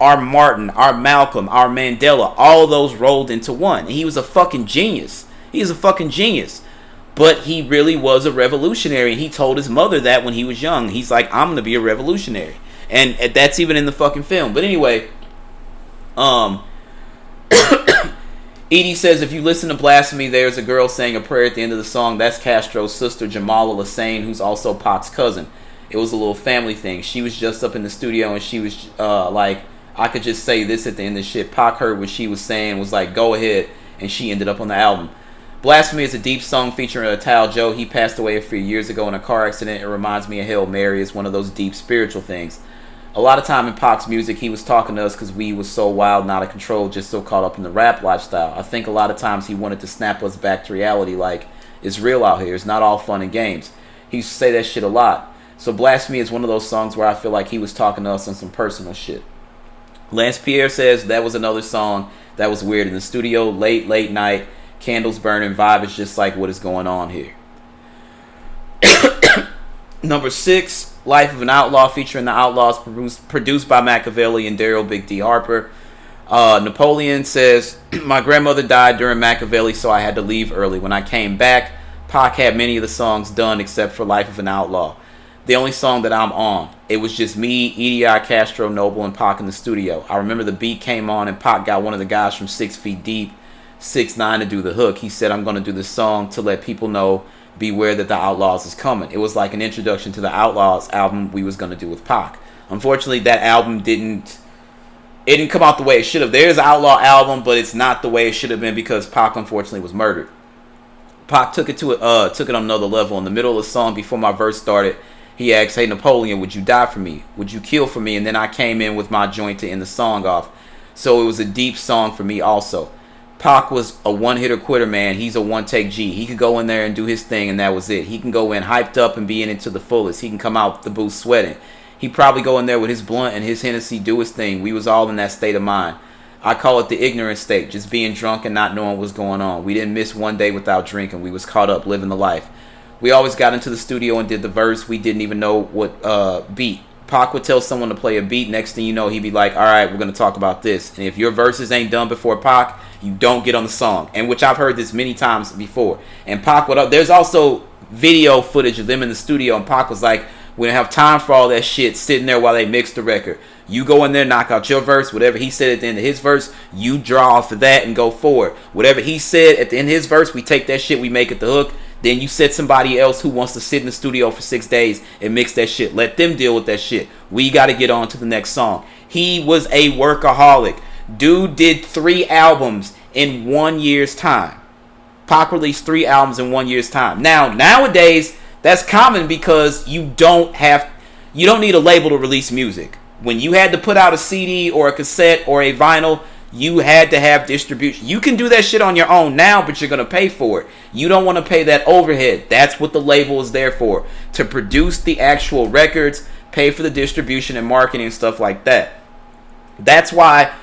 Martin, our Malcolm, our Mandela, all those rolled into one. And he was a fucking genius. He was a fucking genius. But he really was a revolutionary. And he told his mother that when he was young. He's like, I'm going to be a revolutionary. And that's even in the fucking film. But anyway, Edie says, if you listen to Blasphemy, there's a girl saying a prayer at the end of the song. That's Castro's sister, Jamala Lassane, who's also Pac's cousin. It was a little family thing. She was just up in the studio and she was I could just say this at the end of the shit. Pac heard what she was saying, was like, go ahead. And she ended up on the album. Blasphemy is a deep song featuring Ital Joe. He passed away a few years ago in a car accident. It reminds me of Hail Mary. It's one of those deep spiritual things. A lot of time in Pac's music, he was talking to us because we was so wild and out of control, just so caught up in the rap lifestyle. I think a lot of times he wanted to snap us back to reality, like, it's real out here. It's not all fun and games. He used to say that shit a lot. So Blasphemy is one of those songs where I feel like he was talking to us on some personal shit. Lance Pierre says that was another song that was weird in the studio. Late night, candles burning, vibe is just like what is going on here. Number 6, Life of an Outlaw, featuring the Outlaws, produced by Makaveli and Daryl Big D Harper. Napoleon says, my grandmother died during Machiavelli, so I had to leave early. When I came back, Pac had many of the songs done except for Life of an Outlaw. The only song that I'm on. It was just me, Edie, Castro, Noble, and Pac in the studio. I remember the beat came on and Pac got one of the guys from 6 Feet Deep 6ix9ine to do the hook. He said, I'm going to do this song to let people know, beware that the Outlaws is coming. It was like an introduction to the Outlaws album we was going to do with Pac. Unfortunately, that album didn't come out the way it should have. There's an Outlaw album, but it's not the way it should have been because Pac unfortunately was murdered. Pac took it on another level. In the middle of the song, before my verse started, he asked, hey, Napoleon, would you die for me? Would you kill for me? And then I came in with my joint to end the song off. So it was a deep song for me also. Pac was a one-hitter quitter, man. He's a one-take G. He could go in there and do his thing, and that was it. He can go in hyped up and be in it to the fullest. He can come out the booth sweating. He'd probably go in there with his blunt and his Hennessy, do his thing. We was all in that state of mind. I call it the ignorant state, just being drunk and not knowing what's going on. We didn't miss one day without drinking. We was caught up living the life. We always got into the studio and did the verse. We didn't even know what beat. Pac would tell someone to play a beat. Next thing you know, he'd be like, all right, we're going to talk about this. And if your verses ain't done before Pac, you don't get on the song. And which I've heard this many times before. And Pac would, there's also video footage of them in the studio. And Pac was like, we don't have time for all that shit sitting there while they mix the record. You go in there, knock out your verse. Whatever he said at the end of his verse, you draw off of that and go forward. Whatever he said at the end of his verse, we take that shit, we make it the hook. Then you set somebody else who wants to sit in the studio for 6 days and mix that shit. Let them deal with that shit. We got to get on to the next song. He was a workaholic. Dude did 3 albums in 1 year's time. Pac released 3 albums in 1 year's time. Now, nowadays, that's common because you don't need a label to release music. When you had to put out a CD or a cassette or a vinyl, you had to have distribution. You can do that shit on your own now, but you're going to pay for it. You don't want to pay that overhead. That's what the label is there for. To produce the actual records, pay for the distribution and marketing and stuff like that. That's why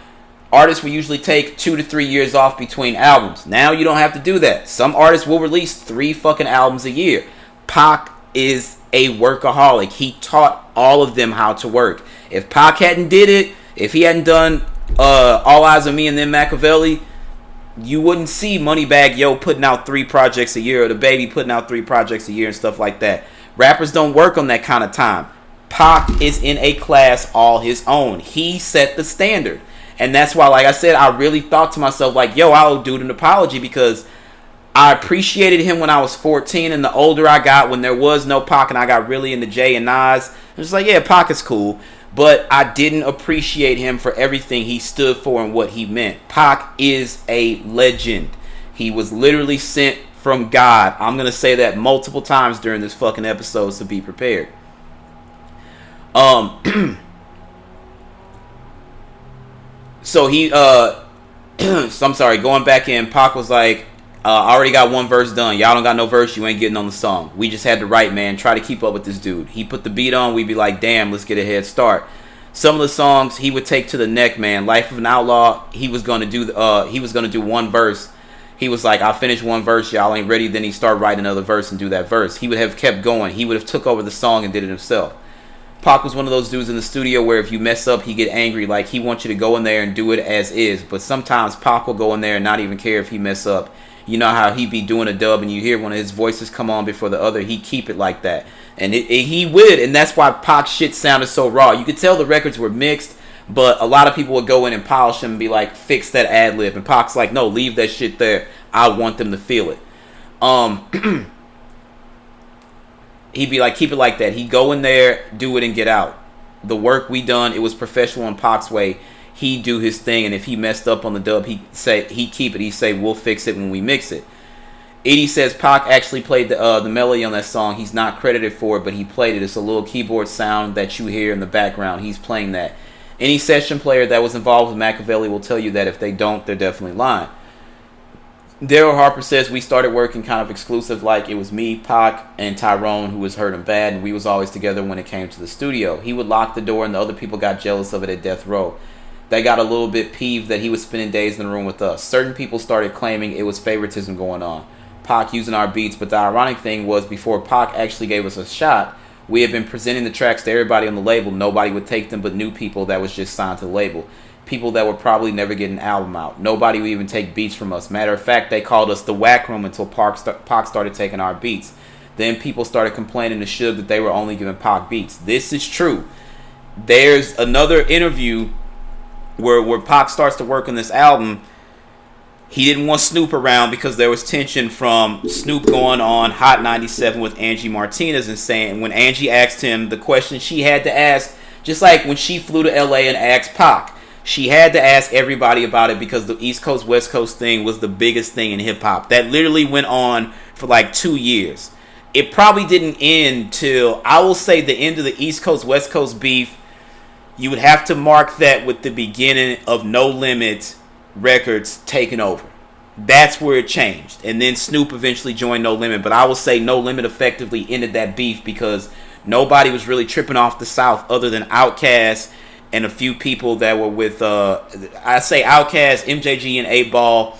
artists will usually take 2 to 3 years off between albums. Now you don't have to do that. Some artists will release 3 fucking albums a year. Pac is a workaholic. He taught all of them how to work. If Pac hadn't did it, if he hadn't done All Eyes on Me and then Makaveli, you wouldn't see Moneybagg Yo putting out 3 projects a year or the Baby putting out 3 projects a year and stuff like that. Rappers don't work on that kind of time. Pac is in a class all his own. He set the standard. And that's why, like I said, I really thought to myself, like, yo, I owe dude an apology because I appreciated him when I was 14, and the older I got, when there was no Pac and I got really into Jay and Nas, it was like, yeah, Pac is cool. But I didn't appreciate him for everything he stood for and what he meant. Pac is a legend. He was literally sent from God. I'm going to say that multiple times during this fucking episode, so be prepared. So he, so I'm sorry, going back in, Pac was like, I already got 1 verse done. Y'all don't got no verse. You ain't getting on the song. We just had to write, man. Try to keep up with this dude. He put the beat on. We'd be like, damn, let's get a head start. Some of the songs he would take to the neck, man. Life of an Outlaw, he was gonna do 1 verse. He was like, I'll finish 1 verse. Y'all ain't ready. Then he started writing another verse and do that verse. He would have kept going. He would have took over the song and did it himself. Pac was one of those dudes in the studio where if you mess up, he get angry. Like, he wants you to go in there and do it as is. But sometimes Pac will go in there and not even care if he mess up. You know how he be doing a dub and you hear one of his voices come on before the other. He keep it like that. And he would. And that's why Pac's shit sounded so raw. You could tell the records were mixed. But a lot of people would go in and polish them and be like, fix that ad lib. And Pac's like, no, leave that shit there. I want them to feel it. He'd be like, keep it like that. He'd go in there, do it, and get out. The work we done, it was professional in Pac's way. He'd do his thing, and if he messed up on the dub, he'd keep it. He'd say, we'll fix it when we mix it. Edie says Pac actually played the melody on that song. He's not credited for it, but he played it. It's a little keyboard sound that you hear in the background. He's playing that. Any session player that was involved with Machiavelli will tell you that. If they don't, they're definitely lying. Daryl Harper says we started working kind of exclusive, like it was me, Pac, and Tyrone who was hurting bad, and we was always together when it came to the studio. He would lock the door, and the other people got jealous of it at Death Row. They got a little bit peeved that he was spending days in the room with us. Certain people started claiming it was favoritism going on. Pac using our beats, but the ironic thing was before Pac actually gave us a shot, we had been presenting the tracks to everybody on the label. Nobody would take them but new people that was just signed to the label. People that would probably never get an album out. Nobody would even take beats from us. Matter of fact, they called us the whack room until Pac started taking our beats. Then people started complaining to Suge that they were only giving Pac beats. This is true. There's another interview where Pac starts to work on this album. He didn't want Snoop around because there was tension from Snoop going on Hot 97 with Angie Martinez and saying, when Angie asked him the question she had to ask, just like when she flew to LA and asked Pac, she had to ask everybody about it because the East Coast West Coast thing was the biggest thing in hip hop. That literally went on for like 2 years. It probably didn't end till, I will say, the end of the East Coast West Coast beef. You would have to mark that with the beginning of No Limit Records taking over. That's where it changed. And then Snoop eventually joined No Limit. But I will say No Limit effectively ended that beef because nobody was really tripping off the South other than Outkast and a few people that were with, I say Outkast, MJG, and 8Ball.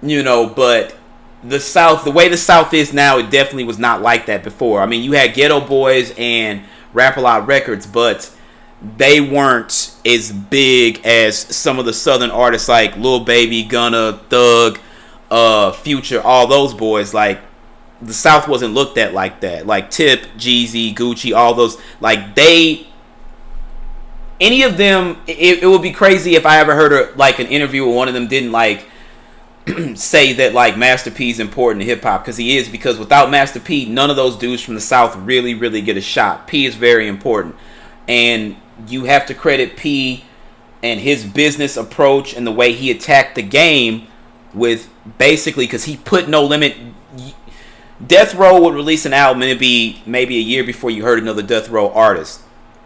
You know, but the South, the way the South is now, it definitely was not like that before. I mean, you had Ghetto Boys and Rap-A-Lot Records, but they weren't as big as some of the Southern artists like Lil Baby, Gunna, Thug, Future, all those boys. Like, the South wasn't looked at like that. Like Tip, Jeezy, Gucci, all those. Like, any of them, it would be crazy if I ever heard like an interview where one of them didn't like say that like Master P is important to hip hop, because he is, because without Master P, none of those dudes from the South really get a shot. P is very important. And you have to credit P and his business approach and the way he attacked the game with basically, because he put No Limit. Death Row would release an album and it'd be maybe a year before you heard another Death Row artist.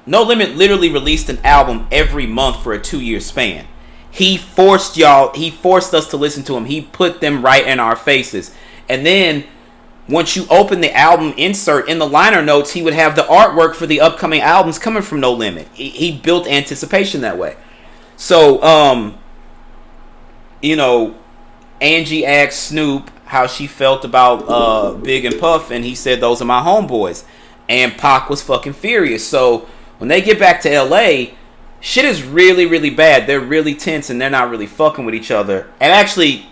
No Limit literally released an album every month for a 2-year span. He forced us to listen to him. He put them right in our faces. And then once you open the album insert in the liner notes, he would have the artwork for the upcoming albums coming from No Limit. He built anticipation that way. So, you know, Angie asked Snoop how she felt about Big and Puff, and he said, those are my homeboys. And Pac was fucking furious. So when they get back to LA, shit is really bad. They're really tense and they're not really fucking with each other. And actually,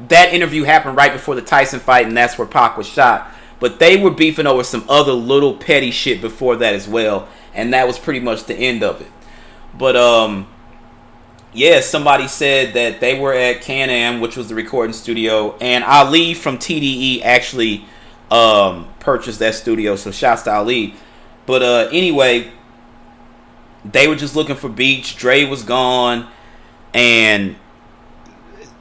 that interview happened right before the Tyson fight, and that's where Pac was shot. But they were beefing over some other little petty shit before that as well, and that was pretty much the end of it. But yeah, somebody said that they were at Can-Am, which was the recording studio, and Ali from TDE actually purchased that studio, so shouts to Ali. But anyway, they were just looking for beats. Dre was gone, and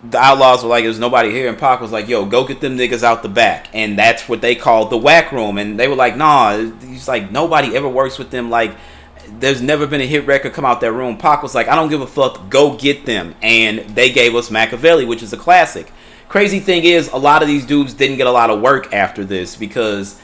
the Outlaws were like, there's nobody here, and Pac was like, yo, go get them niggas out the back. And that's what they called the whack room. And they were like, nah, he's like, nobody ever works with them. Like, there's never been a hit record come out that room. Pac was like, I don't give a fuck, go get them. And they gave us Makaveli, which is a classic. Crazy thing is, a lot of these dudes didn't get a lot of work after this because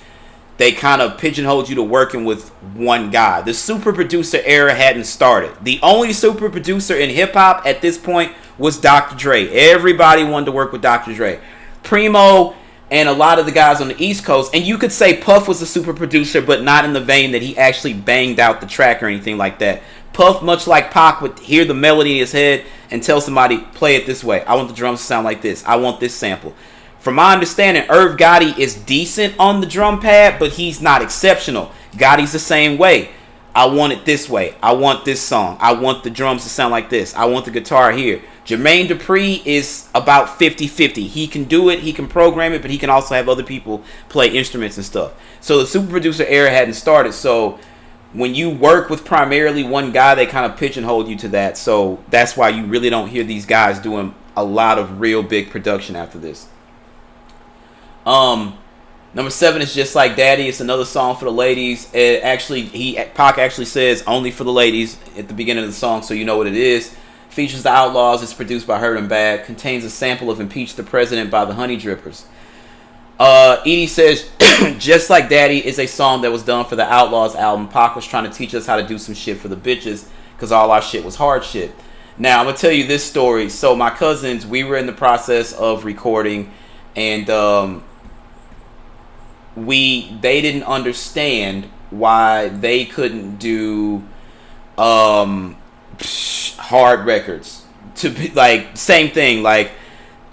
they kind of pigeonholed you to working with one guy. The super producer era hadn't started. The only super producer in hip-hop at this point was Dr. Dre. Everybody wanted to work with Dr. Dre. Primo and a lot of the guys on the East Coast. And you could say Puff was a super producer, but not in the vein that he actually banged out the track or anything like that. Puff, much like Pac, would hear the melody in his head and tell somebody, play it this way. I want the drums to sound like this. I want this sample. From my understanding, Irv Gotti is decent on the drum pad, but he's not exceptional. Gotti's the same way. I want it this way. I want this song. I want the drums to sound like this. I want the guitar here. Jermaine Dupri is about 50-50. He can do it. He can program it, but he can also have other people play instruments and stuff. So the super producer era hadn't started. So when you work with primarily one guy, they kind of pigeonhole you to that. So that's why you really don't hear these guys doing a lot of real big production after this. Number 7 is Just Like Daddy. It's another song for the ladies. Pac actually says only for the ladies at the beginning of the song, so you know what it is. Features the Outlaws. It's produced by Hurt and Bad. Contains a sample of Impeach the President by the Honey Drippers. Edie says Just Like Daddy is a song that was done for the Outlaws album. Pac was trying to teach us how to do some shit for the bitches because all our shit was hard shit. Now, I'm going to tell you this story. So my cousins, we were in the process of recording, and they didn't understand why they couldn't do hard records. To be like, same thing, like,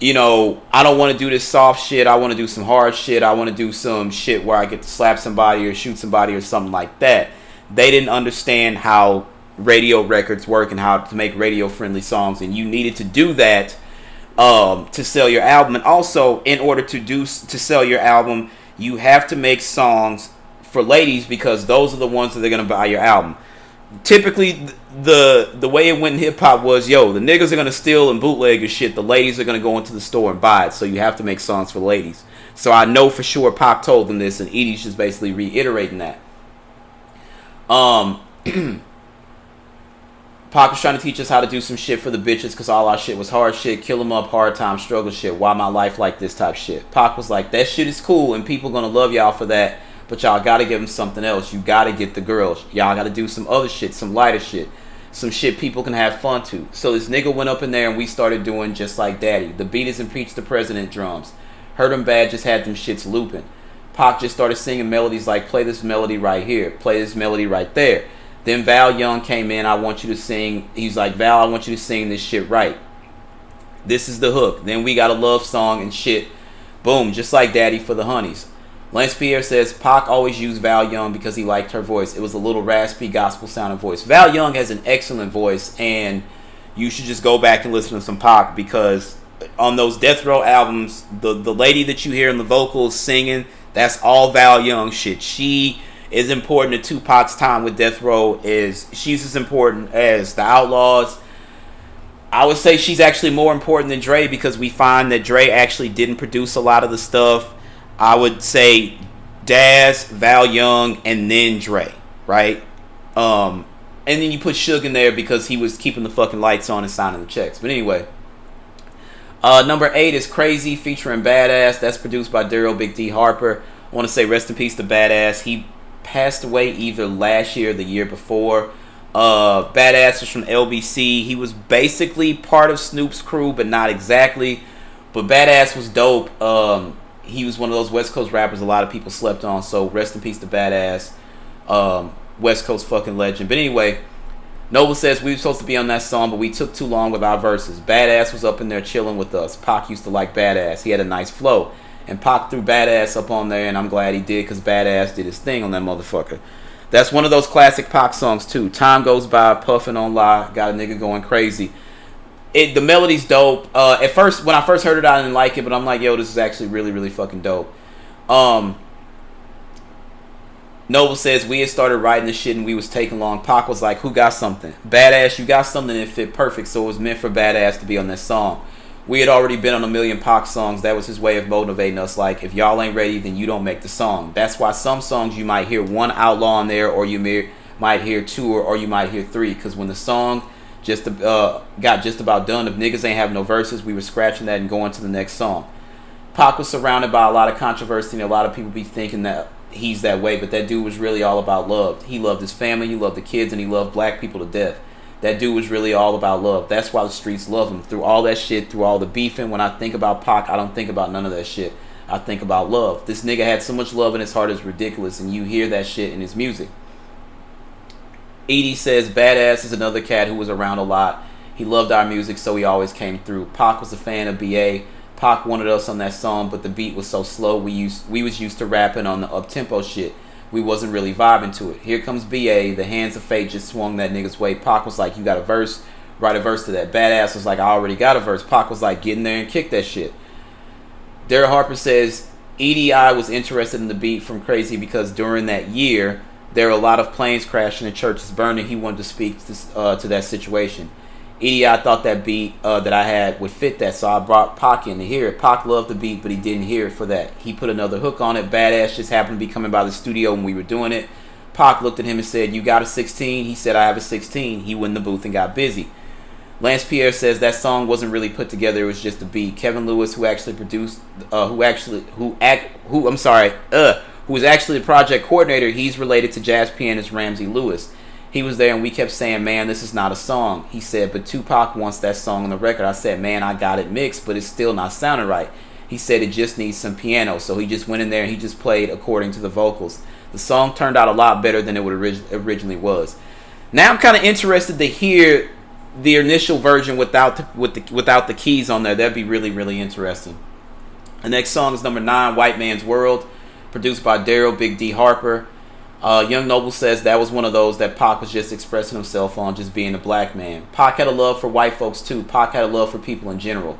you know, I don't want to do this soft shit, I want to do some hard shit, I want to do some shit where I get to slap somebody or shoot somebody or something like that. They didn't understand how radio records work and how to make radio friendly songs, and you needed to do that to sell your album. And also, in order to sell your album, you have to make songs for ladies, because those are the ones that are gonna buy your album. Typically, the way it went in hip hop was, yo, the niggas are gonna steal and bootleg your shit. The ladies are gonna go into the store and buy it. So you have to make songs for ladies. So I know for sure Pac told them this, and Edie's just basically reiterating that. Pac was trying to teach us how to do some shit for the bitches, because all our shit was hard shit, kill 'em up, hard time, struggle shit, why my life like this type shit. Pac was like, that shit is cool and people gonna love y'all for that, but y'all gotta give them something else. You gotta get the girls. Y'all gotta do some other shit, some lighter shit, some shit people can have fun to. So this nigga went up in there and we started doing Just Like Daddy. The beat is Impeach the President drums. Heard 'em Bad just had them shits looping. Pac just started singing melodies like, play this melody right here, play this melody right there. Then Val Young came in, I want you to sing. He's like, Val, I want you to sing this shit right. This is the hook. Then we got a love song and shit. Boom, Just Like Daddy for the honeys. Lance Pierre says, Pac always used Val Young because he liked her voice. It was a little raspy, gospel sounding voice. Val Young has an excellent voice, and you should just go back and listen to some Pac, because on those Death Row albums, the lady that you hear in the vocals singing, that's all Val Young shit. She is important to Tupac's time with Death Row. She's as important as the Outlaws. I would say she's actually more important than Dre, because we find that Dre actually didn't produce a lot of the stuff. I would say Daz, Val Young, and then Dre, right? And then you put Suge in there because he was keeping the fucking lights on and signing the checks. But anyway, number 8 is Crazy featuring Badass. That's produced by Daryl Big D Harper. I want to say rest in peace to Badass. He passed away either last year or the year before. Badass was from LBC. He was basically part of Snoop's crew, but not exactly. But Badass was dope. He was one of those West Coast rappers a lot of people slept on. So rest in peace to Badass. West Coast fucking legend. But anyway, Noble says we were supposed to be on that song, but we took too long with our verses. Badass was up in there chilling with us. Pac used to like Badass. He had a nice flow. And Pac threw Badass up on there, and I'm glad he did, because Badass did his thing on that motherfucker. That's one of those classic Pac songs too. Time Goes By, Puffin' on Lie, got a nigga going crazy. The melody's dope. At first, when I first heard it, I didn't like it, but I'm like, yo, this is actually really, really fucking dope. Noble says we had started writing this shit and we was taking long. Pac was like, who got something? Badass, you got something that fit perfect, so it was meant for Badass to be on that song. We had already been on a million Pac songs. That was his way of motivating us. Like, if y'all ain't ready, then you don't make the song. That's why some songs you might hear one Outlaw on there, or you might hear 2, or you might hear 3. Because when the song just got just about done, if niggas ain't have no verses, we were scratching that and going to the next song. Pac was surrounded by a lot of controversy, and a lot of people be thinking that he's that way, but that dude was really all about love. He loved his family, he loved the kids, and he loved black people to death. That dude was really all about love. That's why the streets love him. Through all that shit, through all the beefing, when I think about Pac, I don't think about none of that shit. I think about love. This nigga had so much love in his heart, it's ridiculous, and you hear that shit in his music. Edie says, Badass is another cat who was around a lot. He loved our music, so he always came through. Pac was a fan of BA. Pac wanted us on that song, but the beat was so slow, we was used to rapping on the up-tempo shit. We wasn't really vibing to it. Here comes BA, the hands of fate just swung that nigga's way. Pac was like, you got a verse? Write a verse to that. Badass was like, I already got a verse. Pac was like, get in there and kick that shit. Daryl Harper says, EDI was interested in the beat from Crazy because during that year, there were a lot of planes crashing and churches burning. He wanted to speak to that situation. EDI thought that beat that I had would fit that, so I brought Pac in to hear it. Pac loved the beat, but he didn't hear it for that. He put another hook on it. Badass just happened to be coming by the studio when we were doing it. Pac looked at him and said, you got a 16? He said, I have a 16. He went in the booth and got busy. Lance Pierre says that song wasn't really put together, it was just a beat. Kevin Lewis, who actually produced, who was actually the project coordinator, he's related to jazz pianist Ramsey Lewis. He was there and we kept saying, man, this is not a song. He said, but Tupac wants that song on the record. I said, man, I got it mixed, but it's still not sounding right. He said it just needs some piano. So he just went in there and he just played according to the vocals. The song turned out a lot better than it would originally was. Now I'm kind of interested to hear the initial version without the keys on there. That'd be really, really interesting. The next song is number 9, White Man's World, produced by Daryl Big D Harper. Young Noble says that was one of those that Pac was just expressing himself on, just being a black man. Pac had a love for white folks too. Pac had a love for people in general.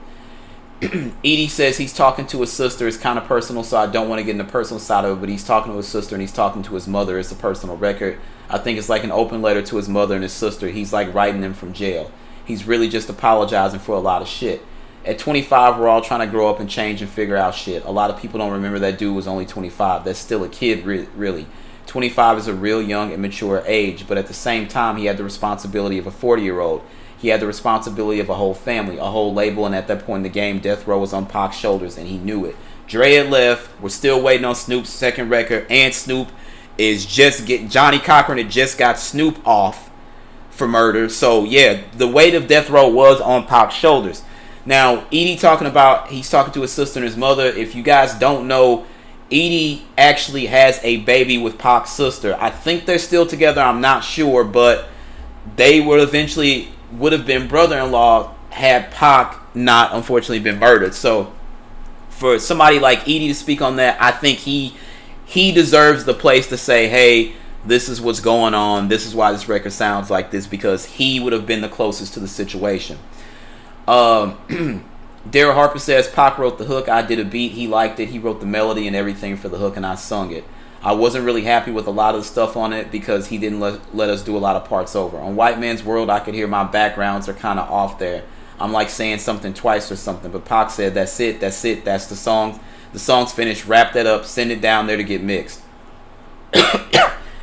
Edie says he's talking to his sister. It's kind of personal, so I don't want to get in the personal side of it, but he's talking to his sister and he's talking to his mother. It's a personal record. I think it's like an open letter to his mother and his sister. He's like writing them from jail. He's really just apologizing for a lot of shit. At 25, we're all trying to grow up and change and figure out shit. A lot of people don't remember that dude was only 25. That's still a kid, really. 25 is a real young and mature age, but at the same time, he had the responsibility of a 40-year-old. He had the responsibility of a whole family, a whole label, and at that point in the game, Death Row was on Pac's shoulders, and he knew it. Dre had left. We're still waiting on Snoop's second record, and Snoop is just getting... Johnny Cochran had just got Snoop off for murder. So, yeah, the weight of Death Row was on Pac's shoulders. Now, Edie talking about... He's talking to his sister and his mother. If you guys don't know, Edie actually has a baby with Pac's sister. I think they're still together. I'm not sure, but they would have been brother-in-law had Pac not unfortunately been murdered. So for somebody like Edie to speak on that, I think he deserves the place to say, hey, this is what's going on. This is why this record sounds like this, because he would have been the closest to the situation. Daryl Harper says, Pac wrote the hook. I did a beat. He liked it. He wrote the melody and everything for the hook, and I sung it. I wasn't really happy with a lot of the stuff on it because he didn't let us do a lot of parts over. On White Man's World, I could hear my backgrounds are kind of off there. I'm like saying something twice or something. But Pac said, that's it, that's the song. The song's finished, wrap that up, send it down there to get mixed.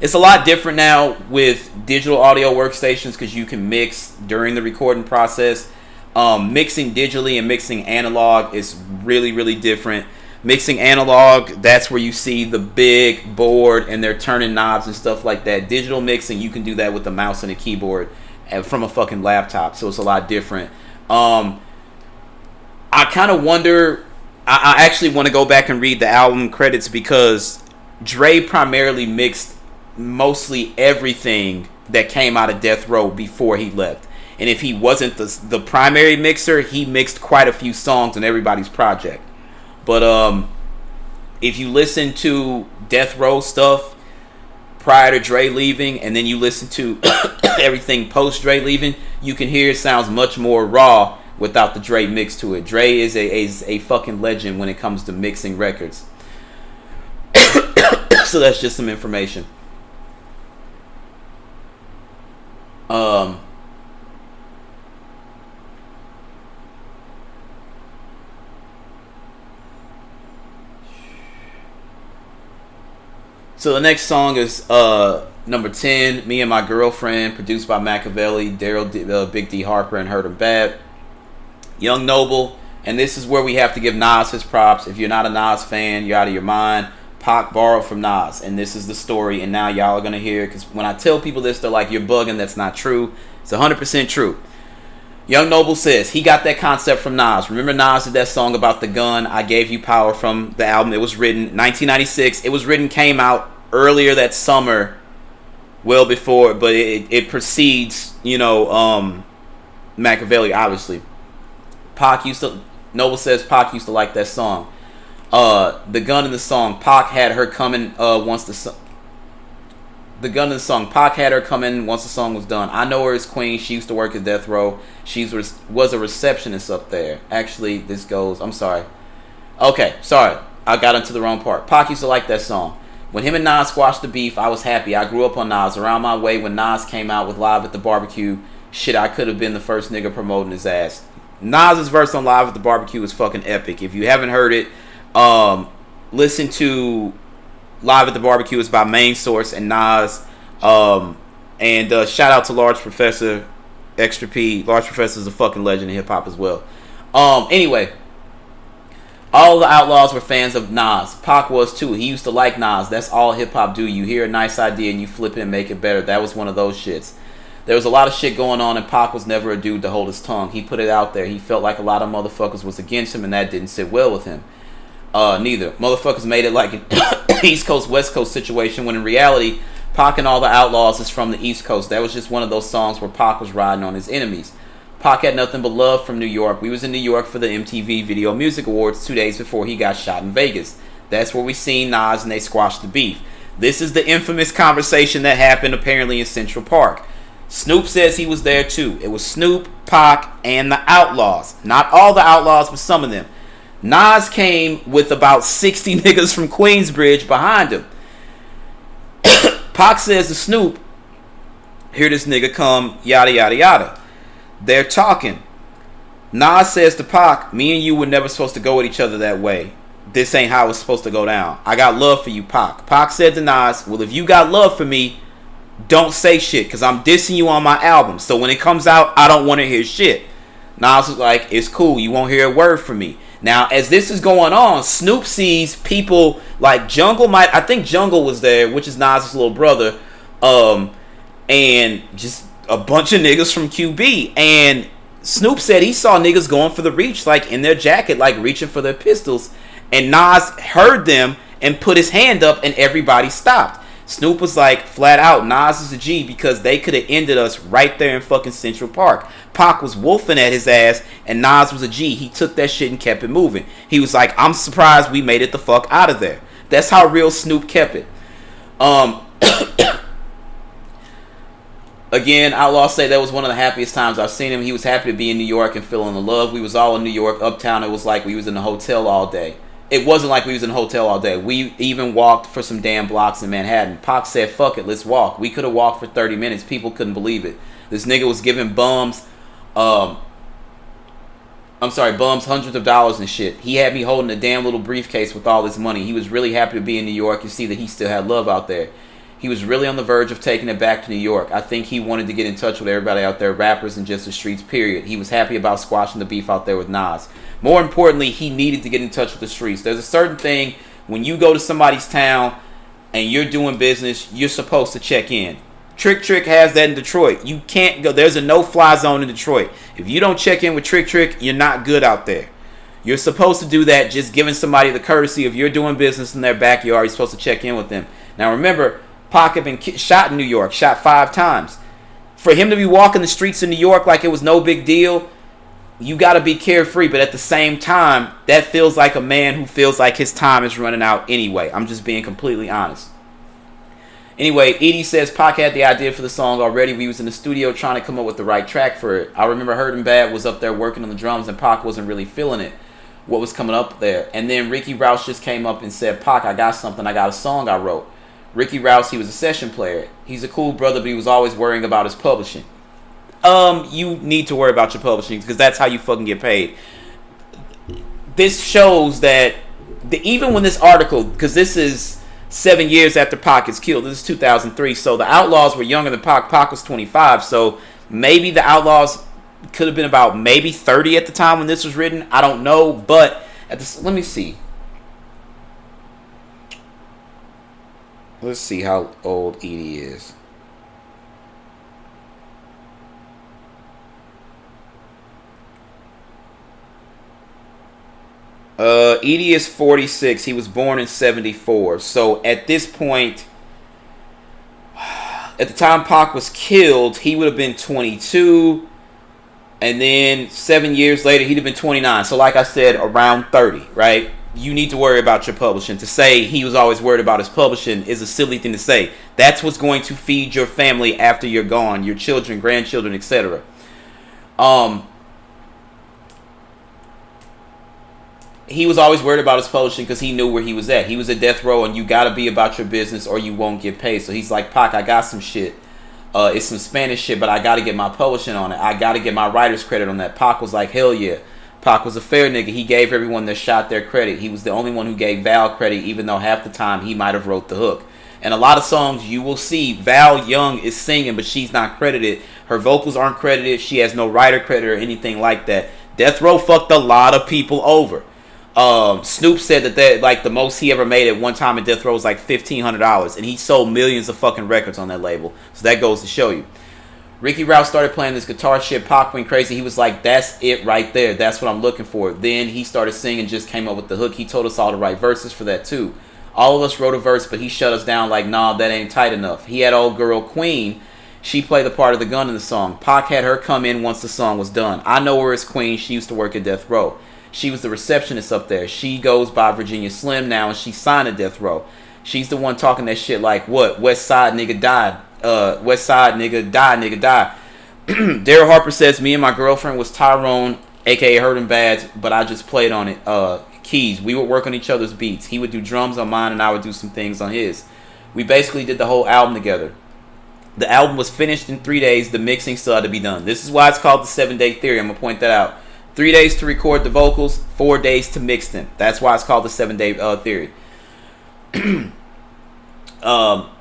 It's a lot different now with digital audio workstations because you can mix during the recording process. Mixing digitally and mixing analog is really, really different. Mixing analog, that's where you see the big board and they're turning knobs and stuff like that. Digital mixing, you can do that with a mouse and a keyboard from a fucking laptop, so it's a lot different. I kind of wonder, I actually want to go back and read the album credits because Dre primarily mixed mostly everything that came out of Death Row before he left. And if he wasn't the primary mixer, he mixed quite a few songs on everybody's project. But if you listen to Death Row stuff prior to Dre leaving, and then you listen to everything post Dre leaving, you can hear it sounds much more raw without the Dre mix to it. Dre is a fucking legend when it comes to mixing records. So that's just some information. So the next song is number 10, Me and My Girlfriend, produced by Makaveli, Big D Harper, and Heard 'Em Bad. Young Noble, and this is where we have to give Nas his props. If you're not a Nas fan, you're out of your mind. Pac borrowed from Nas, and this is the story, and now y'all are going to hear it, because when I tell people this, they're like, you're bugging, that's not true. It's 100% true. Young Noble says he got that concept from Nas. Remember Nas did that song about the gun, I Gave You Power, from the album. It was written 1996. It was written, came out earlier that summer, well before, but it precedes, Machiavelli, obviously. Noble says Pac used to like that song. The gun in the song, Pac had her coming once the song was done. I know her as Queen. She used to work at Death Row. She was a receptionist up there. Actually, this goes... I'm sorry. Okay, sorry. I got into the wrong part. Pac used to like that song. When him and Nas squashed the beef, I was happy. I grew up on Nas. Around my way when Nas came out with Live at the Barbecue, shit, I could have been the first nigga promoting his ass. Nas's verse on Live at the Barbecue is fucking epic. If you haven't heard it, listen to Live at the Barbecue. Is by Main Source and Nas. And shout out to Large Professor, Extra P. Large Professor is a fucking legend in hip hop as well. Anyway, all the Outlaws were fans of Nas. Pac was too. He used to like Nas. That's all hip hop do. You hear a nice idea and you flip it and make it better. That was one of those shits. There was a lot of shit going on, and Pac was never a dude to hold his tongue. He put it out there. He felt like a lot of motherfuckers was against him, and that didn't sit well with him. Neither. Motherfuckers made it like an East Coast, West Coast situation, when in reality, Pac and all the Outlaws is from the East Coast. That was just one of those songs where Pac was riding on his enemies. Pac had nothing but love from New York. We was in New York for the MTV Video Music Awards 2 days before he got shot in Vegas. That's where we seen Nas and they squashed the beef. This is the infamous conversation that happened apparently in Central Park. Snoop says he was there too. It was Snoop, Pac, and the Outlaws. Not all the Outlaws, but some of them. Nas came with about 60 niggas from Queensbridge behind him. Pac says to Snoop, here this nigga come, yada yada yada. They're talking. Nas says to Pac, me and you were never supposed to go with each other that way. This ain't how it's supposed to go down. I got love for you, Pac. Pac said to Nas, well, if you got love for me, don't say shit, because I'm dissing you on my album. So when it comes out, I don't want to hear shit. Nas was like, it's cool. You won't hear a word from me. Now, as this is going on, Snoop sees people like Jungle. I think Jungle was there, which is Nas' little brother. And just a bunch of niggas from QB. And Snoop said he saw niggas going for the reach, like in their jacket, like reaching for their pistols. And Nas heard them and put his hand up, and everybody stopped. Snoop was like, flat out, Nas is a G, because they could have ended us right there in fucking Central Park. Pac was wolfing at his ass, and Nas was a G. He took that shit and kept it moving. He was like, I'm surprised we made it the fuck out of there. That's how real Snoop kept it. Again, Outlaw say that was one of the happiest times I've seen him. He was happy to be in New York and feeling the love. We was all in New York, uptown. It was like we was in a hotel all day. It wasn't like we was in a hotel all day. We even walked for some damn blocks in Manhattan. Pac said, fuck it, let's walk. We could have walked for 30 minutes. People couldn't believe it. This nigga was giving bums, bums hundreds of dollars and shit. He had me holding a damn little briefcase with all his money. He was really happy to be in New York and see that he still had love out there. He was really on the verge of taking it back to New York. I think he wanted to get in touch with everybody out there, rappers and just the streets, period. He was happy about squashing the beef out there with Nas. More importantly, he needed to get in touch with the streets. There's a certain thing, when you go to somebody's town and you're doing business, you're supposed to check in. Trick has that in Detroit. You can't go. There's a no-fly zone in Detroit. If you don't check in with Trick, you're not good out there. You're supposed to do that, just giving somebody the courtesy of you're doing business in their backyard. You're supposed to check in with them. Now remember, Pac had been shot in New York, shot 5 times. For him to be walking the streets of New York like it was no big deal, you got to be carefree. But at the same time, that feels like a man who feels like his time is running out anyway. I'm just being completely honest. Anyway, Edie says Pac had the idea for the song already. We was in the studio trying to come up with the right track for it. I remember Hurtin' Bad was up there working on the drums, and Pac wasn't really feeling it, what was coming up there. And then Ricky Rouse just came up and said, Pac, I got something. I got a song I wrote. Ricky Rouse, he was a session player. He's a cool brother, but he was always worrying about his publishing. You need to worry about your publishing, because that's how you fucking get paid. This shows that even when this article, because this is 7 years after Pac is killed, this is 2003, so the Outlaws were younger than Pac. Pac was 25, so maybe the Outlaws could have been about maybe 30 at the time when this was written. I don't know, but let me see. Let's see how old Edie is. Edie is 46. He was born in 74. So at this point, at the time Pac was killed, he would have been 22. And then 7 years later, he'd have been 29. So like I said, around 30, right? You need to worry about your publishing. To say he was always worried about his publishing is a silly thing to say. That's what's going to feed your family after you're gone, your children, grandchildren, etc. He was always worried about his publishing because he knew where he was at. He was at death row, and you got to be about your business or you won't get paid. So he's like, Pac, I got some shit. It's some Spanish shit, but I got to get my publishing on it. I got to get my writer's credit on that. Pac was like, hell yeah. Pac was a fair nigga. He gave everyone that shot their credit. He was the only one who gave Val credit, even though half the time he might have wrote the hook. And a lot of songs you will see Val Young is singing, but she's not credited. Her vocals aren't credited. She has no writer credit or anything like that. Death Row fucked a lot of people over. Snoop said that like the most he ever made at one time at Death Row was like $1,500, and he sold millions of fucking records on that label. So that goes to show you. Ricky Rouse started playing this guitar shit. Pac went crazy. He was like, that's it right there. That's what I'm looking for. Then he started singing, just came up with the hook. He told us all to write verses for that too. All of us wrote a verse, but he shut us down like, nah, that ain't tight enough. He had old girl Queen. She played the part of the gun in the song. Pac had her come in once the song was done. I know her as Queen. She used to work at Death Row. She was the receptionist up there. She goes by Virginia Slim now, and she signed at Death Row. She's the one talking that shit like, what? West Side nigga died. West Side nigga die. Daryl Harper says, me and my girlfriend was Tyrone, aka Hurtin' Bads, but I just played on it. Keys. We would work on each other's beats. He would do drums on mine and I would do some things on his. We basically did the whole album together. The album was finished in 3 days. The mixing still had to be done. This is why it's called the 7-day theory. I'm going to point that out. 3 days to record the vocals, 4 days to mix them. That's why it's called the 7-day theory. All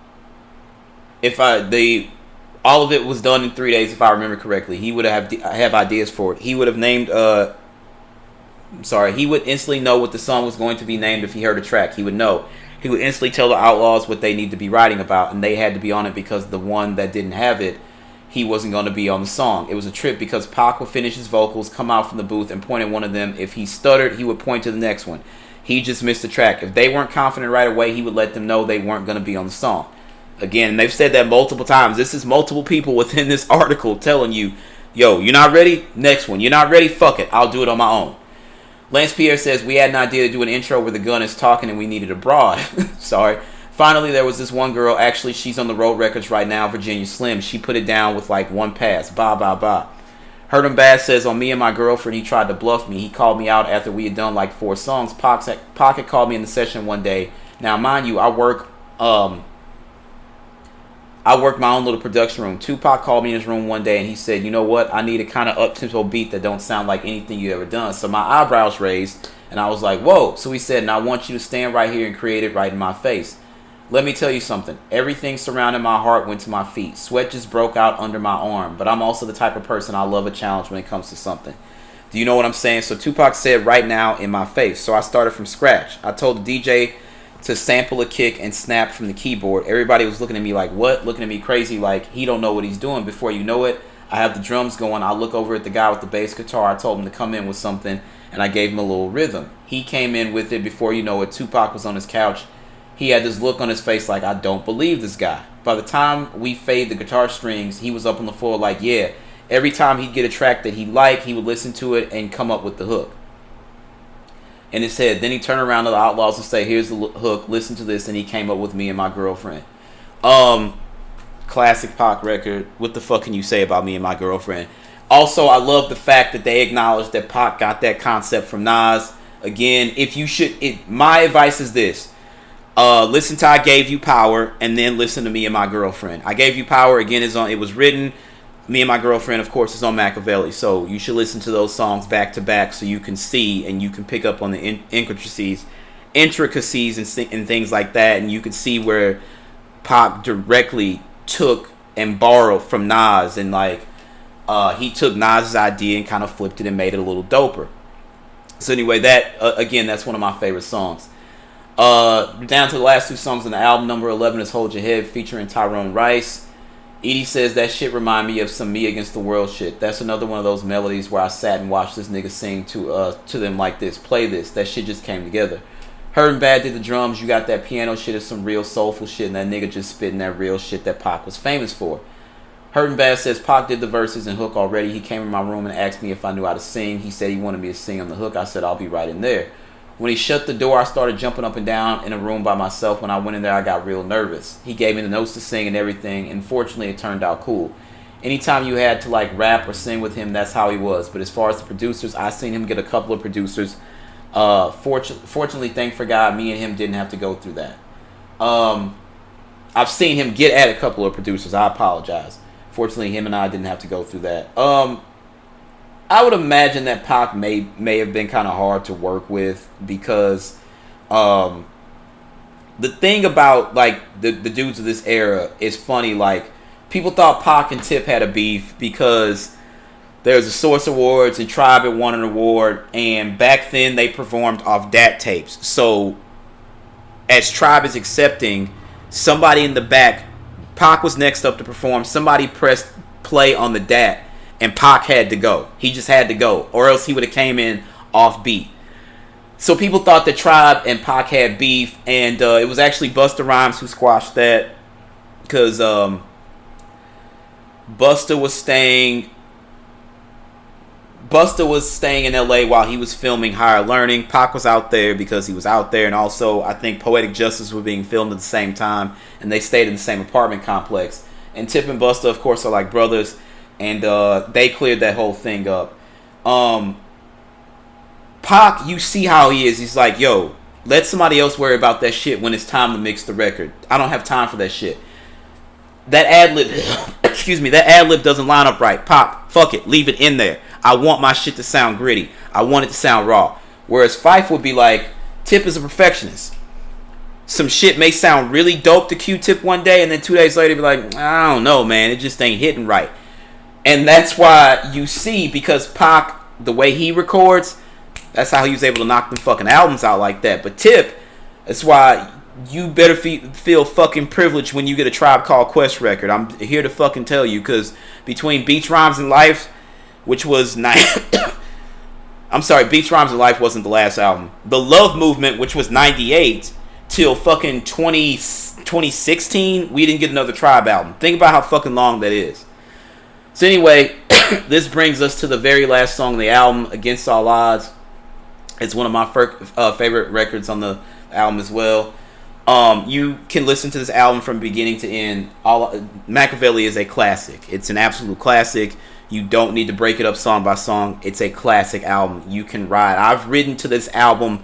of it was done in 3 days, if I remember correctly. He would have ideas for it. He would have named... he would instantly know what the song was going to be named if he heard a track. He would know. He would instantly tell the Outlaws what they need to be writing about, and they had to be on it because the one that didn't have it, he wasn't going to be on the song. It was a trip because Pac would finish his vocals, come out from the booth, and point at one of them. If he stuttered, he would point to the next one. He just missed the track. If they weren't confident right away, he would let them know they weren't going to be on the song. Again, they've said that multiple times. This is multiple people within this article telling you, yo, you're not ready? Next one. You're not ready? Fuck it. I'll do it on my own. Lance Pierre says, we had an idea to do an intro where the gun is talking and we needed a broad. Sorry. Finally, there was this one girl. Actually, she's on the road records right now, Virginia Slim. She put it down with like one pass. Bah. Hurtin' Bass says, on me and my girlfriend, he tried to bluff me. He called me out after we had done like 4 songs. Pocket called me in the session one day. Now, mind you, I work my own little production room. Tupac called me in his room one day and he said, you know what? I need a kind of up-tempo beat that don't sound like anything you ever done. So my eyebrows raised and I was like, whoa. So he said, and I want you to stand right here and create it right in my face. Let me tell you something. Everything surrounding my heart went to my feet. Sweat just broke out under my arm. But I'm also the type of person I love a challenge when it comes to something. Do you know what I'm saying? So Tupac said, right now in my face. So I started from scratch. I told the DJ to sample a kick and snap from the keyboard. Everybody was looking at me like, what? Looking at me crazy like he don't know what he's doing. Before you know it, I have the drums going. I look over at the guy with the bass guitar. I told him to come in with something and I gave him a little rhythm. He came in with it. Before you know it, Tupac was on his couch. He had this look on his face like, I don't believe this guy. By the time we fade the guitar strings, he was up on the floor like, yeah. Every time he'd get a track that he liked, he would listen to it and come up with the hook in his head. Then he turned around to the Outlaws and say, here's the hook, listen to this, and he came up with me and my girlfriend. Classic Pac record. What the fuck can you say about me and my girlfriend? Also, I love the fact that they acknowledge that Pac got that concept from Nas. Again, my advice is this. Listen to I Gave You Power and then listen to Me and My Girlfriend. I Gave You Power, again, it was written. Me and My Girlfriend, of course, is on Machiavelli. So you should listen to those songs back to back so you can see and you can pick up on the intricacies and things like that. And you can see where Pac directly took and borrowed from Nas. And he took Nas's idea and kind of flipped it and made it a little doper. So anyway, that's one of my favorite songs. Down to the last 2 songs on the album. Number 11 is Hold Your Head featuring Tyrone Rice. Edie says that shit remind me of some Me Against the World shit. That's another one of those melodies where I sat and watched this nigga sing to them like this. Play this. That shit just came together. Hurtin' Bad did the drums. You got that piano shit is some real soulful shit, and that nigga just spitting that real shit that Pac was famous for. Hurtin' Bad says Pac did the verses and hook already. He came in my room and asked me if I knew how to sing. He said he wanted me to sing on the hook. I said I'll be right in there. When he shut the door, I started jumping up and down in a room by myself. When I went in there, I got real nervous. He gave me the notes to sing and everything, and fortunately, it turned out cool. Anytime you had to rap or sing with him, that's how he was. But as far as the producers, I seen him get a couple of producers. Fortunately, thank for God, me and him didn't have to go through that. I've seen him get at a couple of producers. I apologize. Fortunately, him and I didn't have to go through that. I would imagine that Pac may have been kind of hard to work with because the thing about the dudes of this era is funny. People thought Pac and Tip had a beef because there's a Source Awards and Tribe had won an award, and back then they performed off DAT tapes. So as Tribe is accepting, somebody in the back, Pac was next up to perform. Somebody pressed play on the DAT. And Pac had to go. He just had to go. Or else he would have came in off beat. So people thought that Tribe and Pac had beef. And it was actually Busta Rhymes who squashed that. Because Busta was staying Busta was staying in LA while he was filming Higher Learning. Pac was out there because he was out there, and also I think Poetic Justice was being filmed at the same time, and they stayed in the same apartment complex. And Tip and Busta, of course, are like brothers, and they cleared that whole thing up. Pac, you see how he is. He's like, yo, let somebody else worry about that shit when it's time to mix the record. I don't have time for that shit. That ad-lib, excuse me, that ad-lib doesn't line up right. Pac, fuck it, leave it in there. I want my shit to sound gritty. I want it to sound raw. Whereas Phife would be like, Tip is a perfectionist. Some shit may sound really dope to Q-Tip one day, and then 2 days later be like, I don't know, man, it just ain't hitting right. And that's why you see, because Pac, the way he records, that's how he was able to knock them fucking albums out like that. But Tip, that's why you better feel fucking privileged when you get a Tribe Called Quest record. I'm here to fucking tell you, because between Beats, Rhymes, and Life, which was I'm sorry, Beats, Rhymes, and Life wasn't the last album. The Love Movement, which was 98, till fucking 2016, we didn't get another Tribe album. Think about how fucking long that is. So anyway, this brings us to the very last song of the album, Against All Odds. It's one of my favorite records on the album as well. You can listen to this album from beginning to end. Makaveli is a classic. It's an absolute classic. You don't need to break it up song by song. It's a classic album. You can ride. I've ridden to this album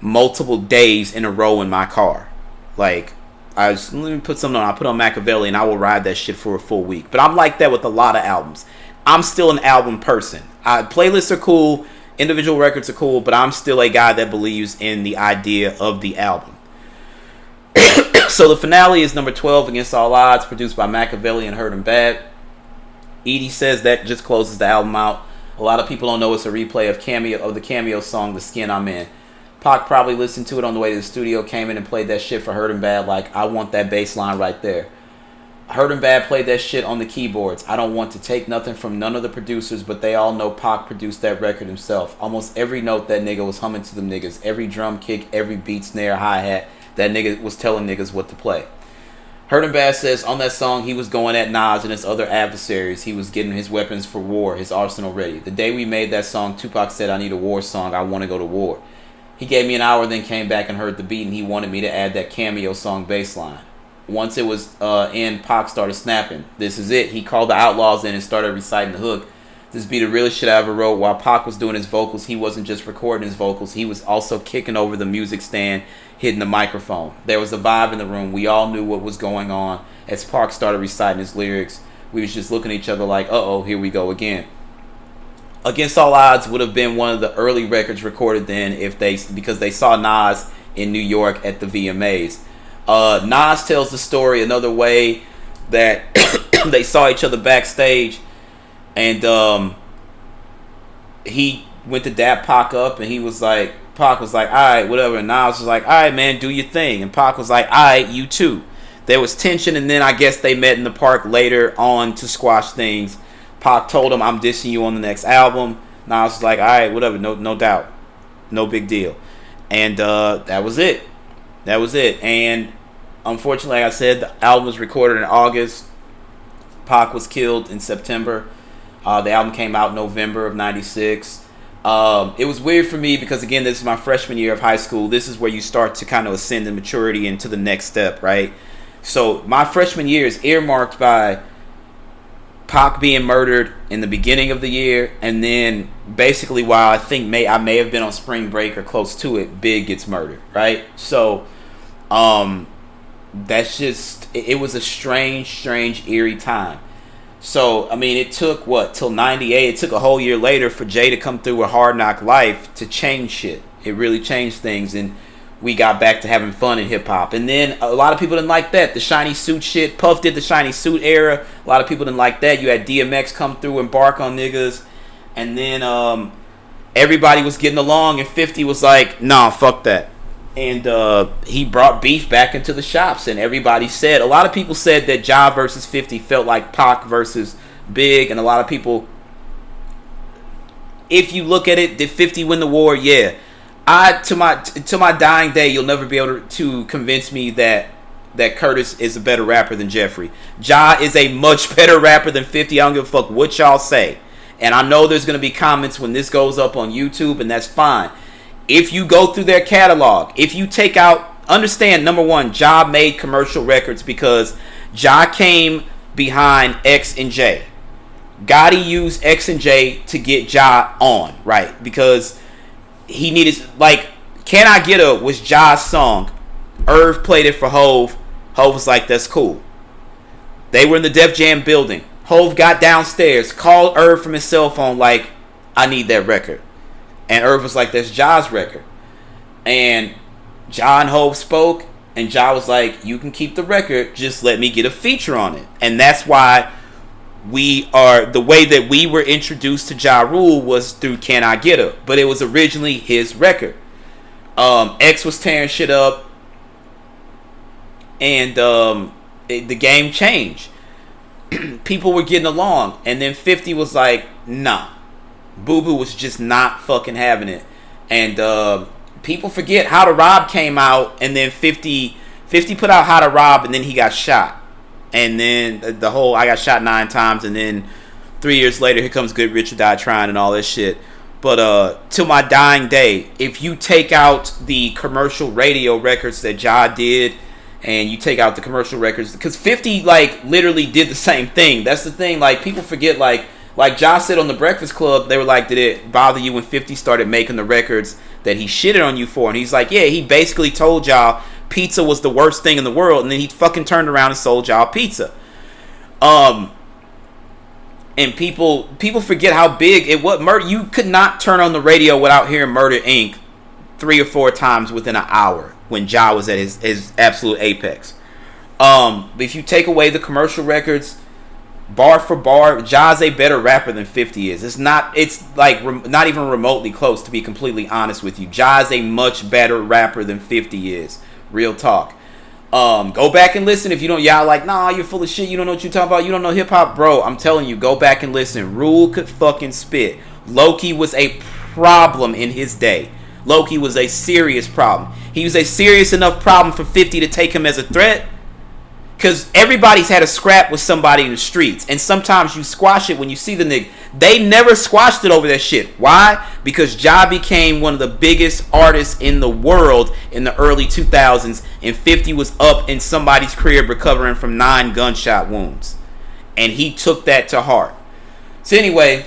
multiple days in a row in my car. Like, let me put something on. I put on Makaveli and I will ride that shit for a full week. But I'm like that with a lot of albums. I'm still an album person. Playlists are cool. Individual records are cool. But I'm still a guy that believes in the idea of the album. So the finale is number 12, Against All Odds, produced by Machiavelli and Hurt 'Em Bad. Edie says that just closes the album out. A lot of people don't know it's a replay of the cameo song, The Skin I'm In. Pac probably listened to it on the way to the studio, came in and played that shit for Hurt 'Em Bad, like, I want that bass line right there. Hurt 'Em Bad played that shit on the keyboards. I don't want to take nothing from none of the producers, but they all know Pac produced that record himself. Almost every note that nigga was humming to them niggas. Every drum kick, every beat, snare, hi-hat, that nigga was telling niggas what to play. Hurt 'Em Bad says on that song he was going at Nas and his other adversaries. He was getting his weapons for war, his arsenal ready. The day we made that song, Tupac said, I need a war song. I want to go to war. He gave me an hour, then came back and heard the beat, and he wanted me to add that cameo song bass line. Once it was in, Pac started snapping. This is it. He called the Outlaws in and started reciting the hook. This be the realest shit I ever wrote. While Pac was doing his vocals, he wasn't just recording his vocals. He was also kicking over the music stand, hitting the microphone. There was a vibe in the room. We all knew what was going on. As Pac started reciting his lyrics, we was just looking at each other like, uh-oh, here we go again. Against All Odds would have been one of the early records recorded then because they saw Nas in New York at the VMAs. Nas tells the story another way, that they saw each other backstage, and he went to dap Pac up, and Pac was like, alright, whatever, and Nas was like, alright, man, do your thing, and Pac was like, alright, you too. There was tension, and then I guess they met in the park later on to squash things. Pac told him, I'm dissing you on the next album. Nas was like, alright, whatever, no doubt, no big deal. And that was it. And unfortunately, like I said, the album was recorded in August. Pac was killed in September. The album came out in November of 96. It was weird for me because, again, this is my freshman year of high school. This is where you start to kind of ascend in maturity into the next step, right? So my freshman year is earmarked by Pac being murdered in the beginning of the year, and then basically while I think I may have been on spring break or close to it, Big gets murdered, right? So that's just, it was a strange, eerie time. So, I mean, it took, till 98, it took a whole year later for Jay to come through with Hard Knock Life to change shit. It really changed things, and we got back to having fun in hip-hop. And then a lot of people didn't like that. The shiny suit shit. Puff did the shiny suit era. A lot of people didn't like that. You had DMX come through and bark on niggas. And then everybody was getting along, and 50 was like, nah, fuck that. And he brought beef back into the shops, and everybody said, a lot of people said that Ja versus 50 felt like Pac versus Big, and a lot of people, if you look at it, did 50 win the war? Yeah. To my dying day, you'll never be able to convince me that Curtis is a better rapper than Jeffrey. Ja is a much better rapper than 50. I don't give a fuck what y'all say. And I know there's going to be comments when this goes up on YouTube, and that's fine. If you go through their catalog, if you take out, understand, number one, Ja made commercial records because Ja came behind X and J. Gotti used X and J to get Ja on, right? Because he needed, like, Can I Get Her was Ja's song. Irv played it for Hove. Hove was like, that's cool. They were in the Def Jam building. Hove got downstairs, called Irv from his cell phone, like, I need that record. And Irv was like, that's Ja's record. And Ja and Hove spoke, and Ja was like, you can keep the record, just let me get a feature on it. And that's why the way that we were introduced to Ja Rule was through Can I Get Her? But it was originally his record. X was tearing shit up, and the game changed. People were getting along, and then 50 was like, nah. Boo Boo was just not fucking having it. And people forget How to Rob came out, and then 50 put out How to Rob, and then he got shot. And then the whole I got shot 9 times, and then 3 years later, here comes Good Rich or Die Trying and all this shit. But till my dying day, if you take out the commercial radio records that Ja did, and you take out the commercial records, because 50 like literally did the same thing. That's the thing. Like, people forget, like Ja said on the Breakfast Club, they were like, did it bother you when 50 started making the records that he shitted on you for? And he's like, yeah, he basically told y'all pizza was the worst thing in the world, and then he fucking turned around and sold y'all pizza. And people forget how big it was. You could not turn on the radio without hearing Murder Inc. 3 or 4 times within an hour when Ja was at his absolute apex. But if you take away the commercial records, bar for bar, Ja's a better rapper than 50 is. It's not even remotely close, to be completely honest with you. Ja's a much better rapper than 50 is. Real talk. Go back and listen if you don't. Y'all like, nah, you're full of shit. You don't know what you're talking about. You don't know hip hop, bro. I'm telling you, go back and listen. Rule could fucking spit. Loki was a problem in his day. Loki was a serious problem. He was a serious enough problem for 50 to take him as a threat. Because everybody's had a scrap with somebody in the streets. And sometimes you squash it when you see the nigga. They never squashed it over that shit. Why? Because Ja became one of the biggest artists in the world in the early 2000s. And 50 was up in somebody's crib recovering from 9 gunshot wounds. And he took that to heart. So anyway,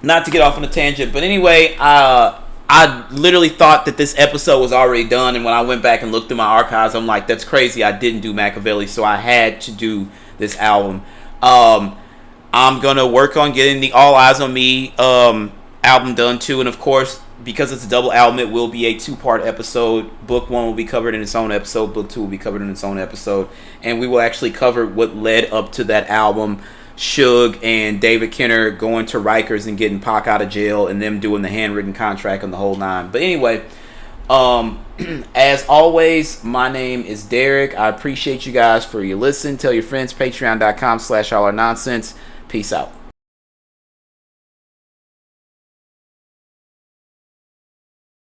not to get off on a tangent. But anyway, I literally thought that this episode was already done, and when I went back and looked through my archives, I'm like, that's crazy, I didn't do Machiavelli, so I had to do this album. I'm going to work on getting the All Eyes on Me album done too, and of course, because it's a double album, it will be a 2-part episode. Book 1 will be covered in its own episode, Book 2 will be covered in its own episode, and we will actually cover what led up to that album. Suge and David Kenner going to Rikers and getting Pac out of jail, and them doing the handwritten contract and the whole 9. But anyway, as always, my name is Derek. I appreciate you guys for your listen. Tell your friends, patreon.com/allournonsense. Peace out.